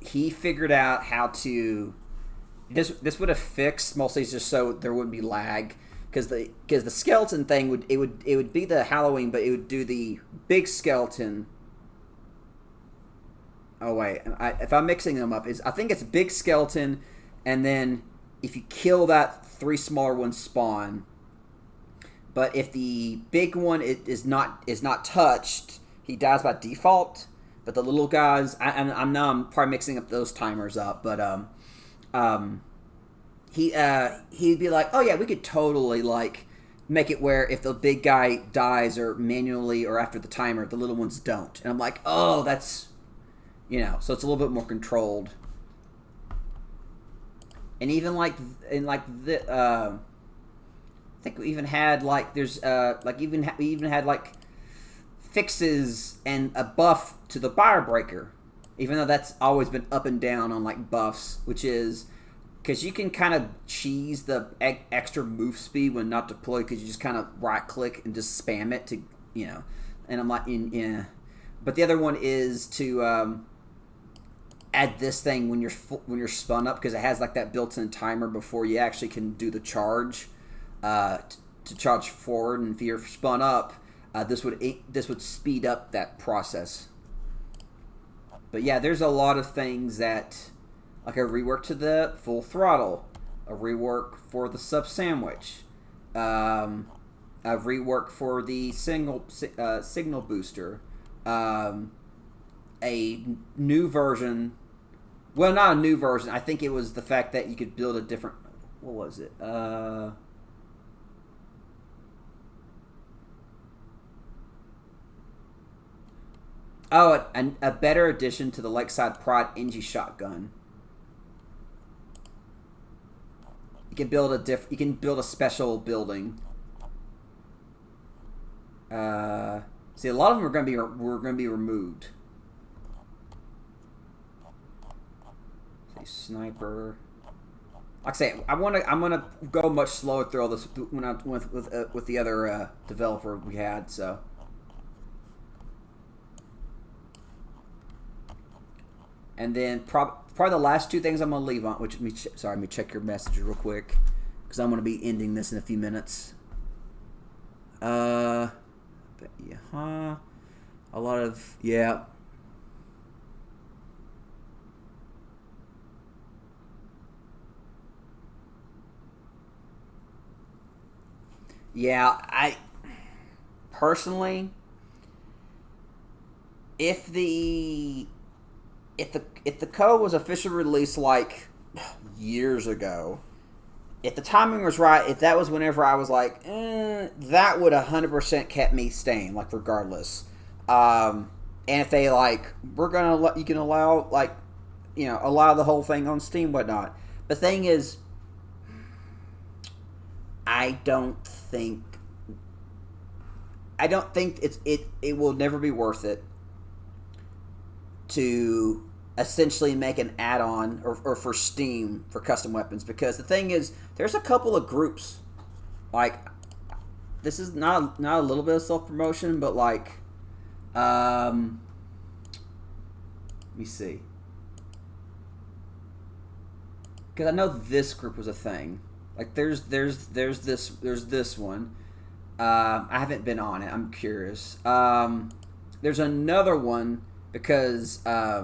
He figured out how to. This would have fixed mostly just so there wouldn't be lag, because the skeleton thing would be the Halloween, but it would do the big skeleton. Oh wait, if I'm mixing them up, I think it's big skeleton, and then if you kill that, 3 smaller ones spawn. But if the big one is not touched, he dies by default. But the little guys, I'm probably mixing up those timers up, but he'd be like, oh yeah, we could totally like make it where if the big guy dies or manually or after the timer, the little ones don't. And I'm like, oh, that's, so it's a little bit more controlled. And even I think we even had like we even had like fixes and a buff to the fire breaker, even though that's always been up and down on like buffs, which is because you can kind of cheese the extra move speed when not deployed, because you just kind of right click and just spam it to and I'm like, yeah. But the other one is to add this thing when you're spun up, because it has like that built-in timer before you actually can do the charge to charge forward, and if you're spun up, this would speed up that process. But yeah, there's a lot of things that, like a rework to the full throttle, a rework for the sub sandwich, a rework for the signal booster, a new version. Well, not a new version. I think it was the fact that you could build a different. What was it? A better addition to the Lakeside Pride NG shotgun. can build you can build a special building. See, a lot of them are going to be removed. See, sniper. Like I say, I'm gonna go much slower through all this when I with the other developer we had. So. And then probably the last two things I'm gonna leave on. Which let me check your message real quick, because I'm gonna be ending this in a few minutes. A lot of yeah. Yeah, I personally, if the code was officially released like years ago, if the timing was right, if that was whenever I was like, that would 100% kept me staying, like regardless. And if they like, you can allow like, allow the whole thing on Steam, whatnot. The thing is, I don't think it will never be worth it to essentially make an add-on or for Steam for custom weapons, because the thing is, there's a couple of groups, like, this is not a little bit of self-promotion, but like, let me see, because I know this group was a thing. Like, there's this one. I haven't been on it. I'm curious. There's another one because I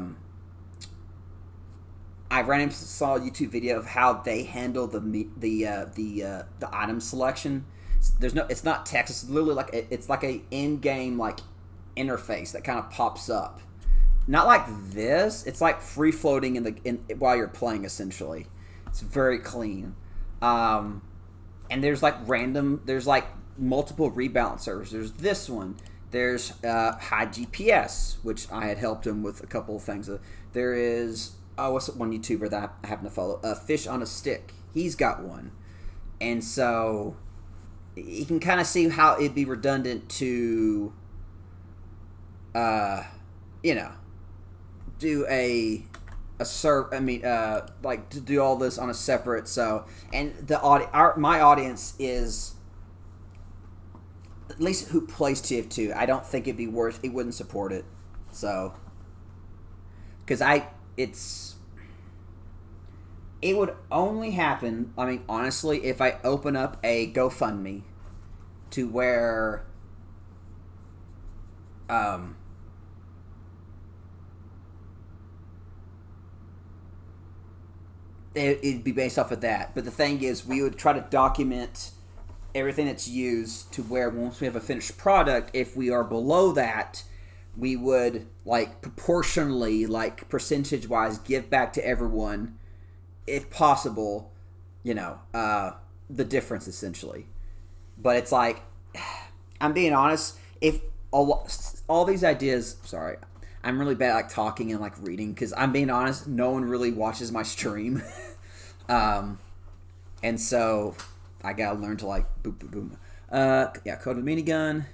ran into saw a YouTube video of how they handle the item selection. It's not text. It's literally like it's like a in-game like interface that kind of pops up. Not like this. It's like free floating while you're playing. Essentially, it's very clean. And there's like multiple rebalancers. There's this one. There's high GPS, which I had helped him with a couple of things. There is what's one YouTuber that I happen to follow? Fish on a Stick. He's got one, and so you can kind of see how it'd be redundant to, do like to do all this on a separate. So, and my audience is, at least who plays TF2, I don't think it wouldn't support it. So, because it would only happen, I mean, honestly, if I open up a GoFundMe to where, it'd be based off of that. But the thing is, we would try to document everything that's used to where once we have a finished product, if we are below that, we would like proportionally, like percentage wise, give back to everyone, if possible, the difference essentially. But it's like, I'm being honest, if all these ideas, sorry, I'm really bad at like talking and like reading, because I'm being honest, no one really watches my stream. And so I gotta learn to like boom boom boom. Yeah, code of minigun.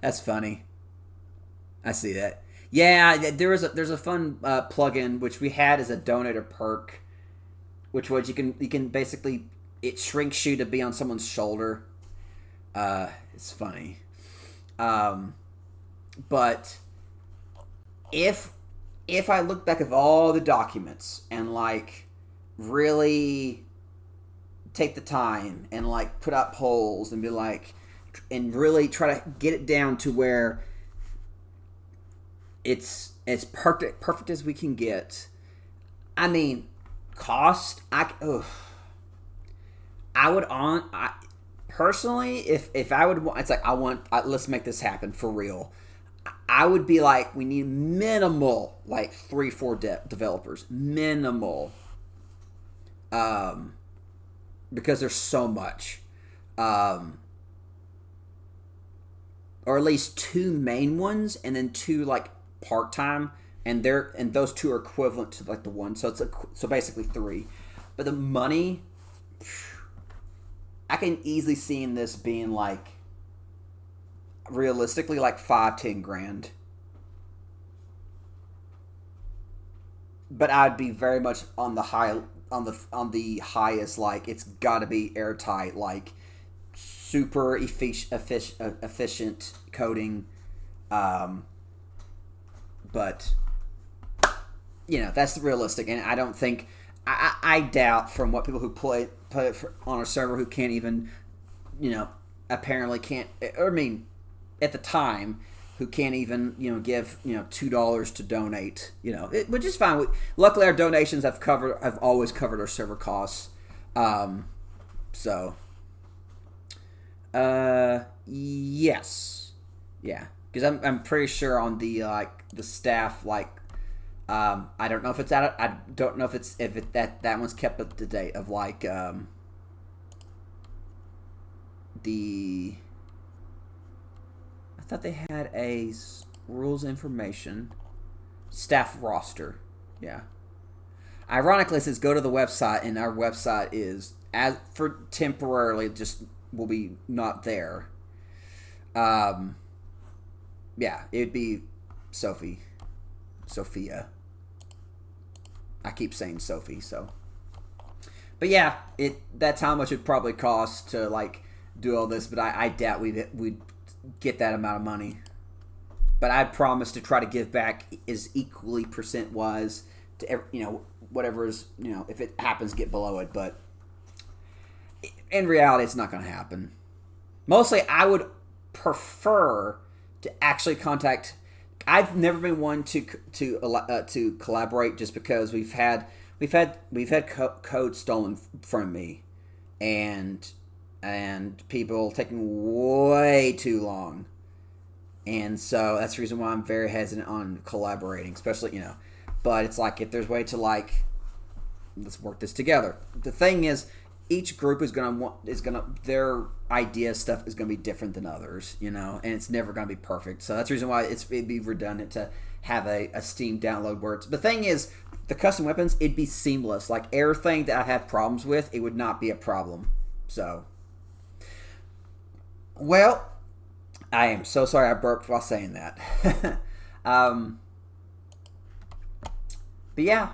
That's funny. I see that. Yeah, there's a fun plugin which we had as a donator perk, which was you can basically, it shrinks you to be on someone's shoulder. It's funny. But if I look back at all the documents and like really take the time and like put out polls and be like, and really try to get it down to where it's as perfect as we can get. I mean, cost, personally, if I would want, it's like, let's make this happen for real. I would be like, we need minimal, like 3-4 developers, minimal, because there's so much, or at least 2 main ones, and then 2 like part-time, and those two are equivalent to like the one. So so basically 3. But the money, I can easily see in this being like realistically like 5-10 grand. But I'd be very much on the highest, like it's got to be airtight, like super efficient coding. But that's realistic, and I don't think I doubt from what people who play it on a server who can't even apparently can't, or I mean at the time, who can't even give $2 to donate, which is fine. Luckily our donations have always covered our server costs. Yes, yeah, because I'm pretty sure on the the staff, I don't know if it's I don't know if that one's kept up to date of the. I thought they had a rules information staff roster. Yeah. Ironically, it says go to the website, and our website is as for temporarily just will be not there. Yeah, it'd be Sophia. I keep saying Sophie, so. But yeah, that's how much it'd probably cost to do all this. But I doubt we'd get that amount of money. But I'd promise to try to give back as equally percent wise to whatever is if it happens, get below it. But in reality, it's not going to happen. Mostly, I would prefer to actually contact. I've never been one to collaborate just because we've had code stolen from me, and people taking way too long, and so that's the reason why I'm very hesitant on collaborating, especially But it's if there's a way to let's work this together. The thing is, each group is gonna their idea stuff is gonna be different than others, and it's never gonna be perfect. So that's the reason why it'd be redundant to have a Steam download where the thing is, the custom weapons, it'd be seamless. Everything that I had problems with, it would not be a problem. So, well, I am so sorry I burped while saying that. But yeah,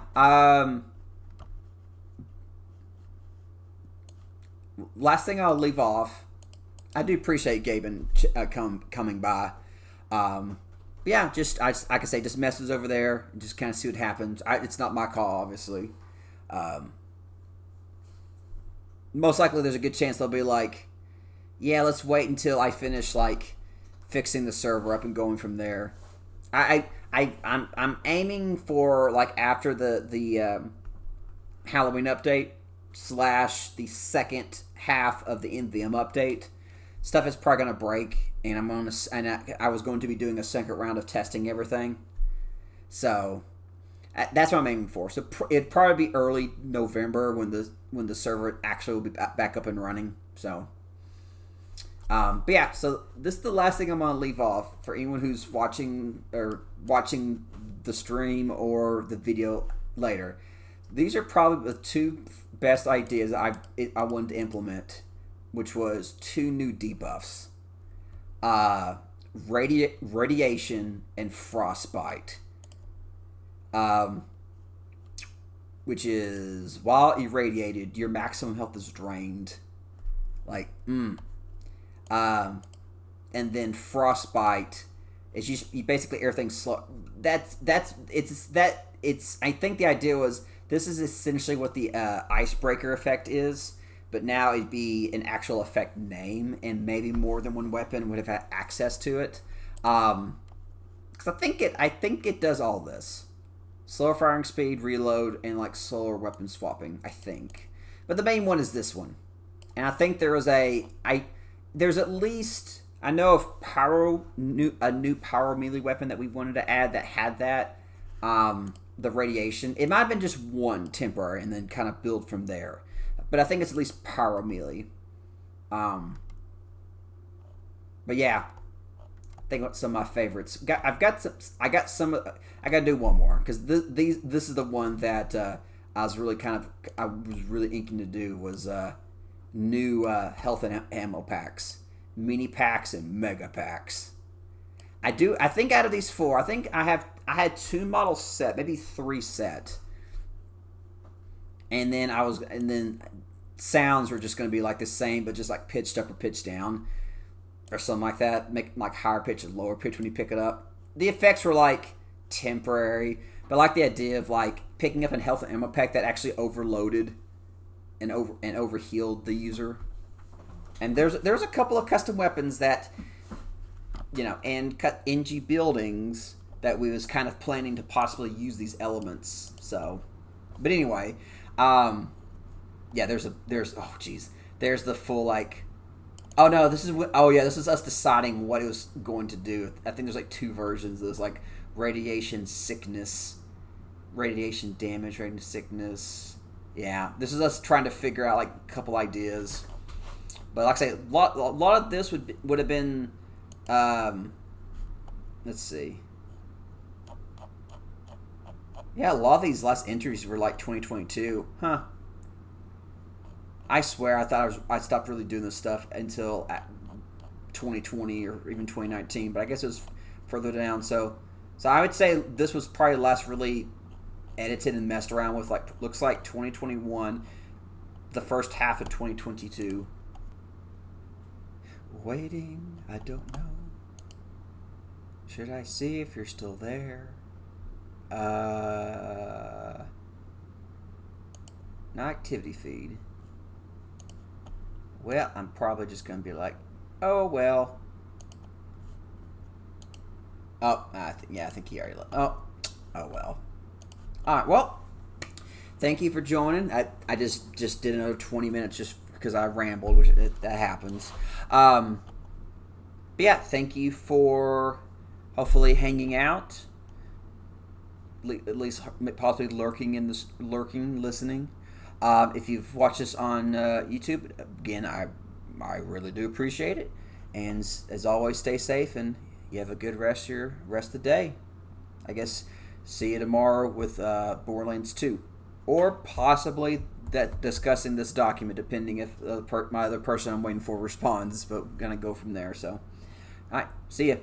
last thing I'll leave off. I do appreciate Gaben coming by. Yeah, like I say, just message over there and just kind of see what happens. It's not my call, obviously. Most likely, there's a good chance they'll be yeah, let's wait until I finish fixing the server up and going from there. I'm aiming for after the Halloween update / the second half of the MvM update. Stuff is probably gonna break, and I was going to be doing a second round of testing everything. So that's what I'm aiming for. So it'd probably be early November when the server actually will be back up and running. So. But yeah, so this is the last thing I'm gonna leave off for anyone who's watching the stream or the video later. These are probably the 2 best ideas I wanted to implement, which was 2 new debuffs, radiation and frostbite. Which is while irradiated, your maximum health is drained. And then frostbite is you basically everything slow. I think the idea was this is essentially what the icebreaker effect is, but now it'd be an actual effect name, and maybe more than one weapon would have had access to it. Because I think it does all this: slower firing speed, reload, and slower weapon swapping. I think, but the main one is this one, and I think there's at least, I know of a new pyro melee weapon that we wanted to add that had that, the radiation. It might have been just one temporary and then kind of build from there. But I think it's at least pyro melee. But yeah, I think about some of my favorites. I got some. I got to do one more because this is the one that I was really inking to do was new health and ammo packs, mini packs and mega packs. I think out of these 4, I had 2 models set, maybe 3 set, and then sounds were just going to be like the same, but just like pitched up or pitched down, or something like that. Make like higher pitch and lower pitch when you pick it up. The effects were like temporary, but I like the idea of like picking up a health and ammo pack that actually overloaded and overhealed the user. And there's a couple of custom weapons that, and cut NG buildings that we was kind of planning to possibly use these elements. So, but anyway, there's the full like, this is us deciding what it was going to do. I think there's like 2 versions. There's like radiation sickness, radiation damage, radiation sickness. Yeah, this is us trying to figure out like a couple ideas. But like I say, a lot of this would have been, let's see. Yeah, a lot of these last entries were like 2022. Huh. I swear, I thought I stopped really doing this stuff until 2020 or even 2019. But I guess it was further down. So I would say this was probably the last really edited and messed around with. Like, looks like 2021, the first half of 2022. Waiting, I don't know. Should I see if you're still there? No activity feed. Well, I'm probably just going to be like, oh, well. Oh, I think he already left. Oh, well. All right, well, thank you for joining. I just did another 20 minutes just because I rambled, which that happens. But yeah, thank you for hopefully hanging out, at least possibly lurking, listening. If you've watched this on YouTube, again, I really do appreciate it. And as always, stay safe and you have a good rest of the day. I guess see you tomorrow with Borderlands 2, or possibly that discussing this document, depending if my other person I'm waiting for responds. But we're gonna go from there. So, all right, see ya.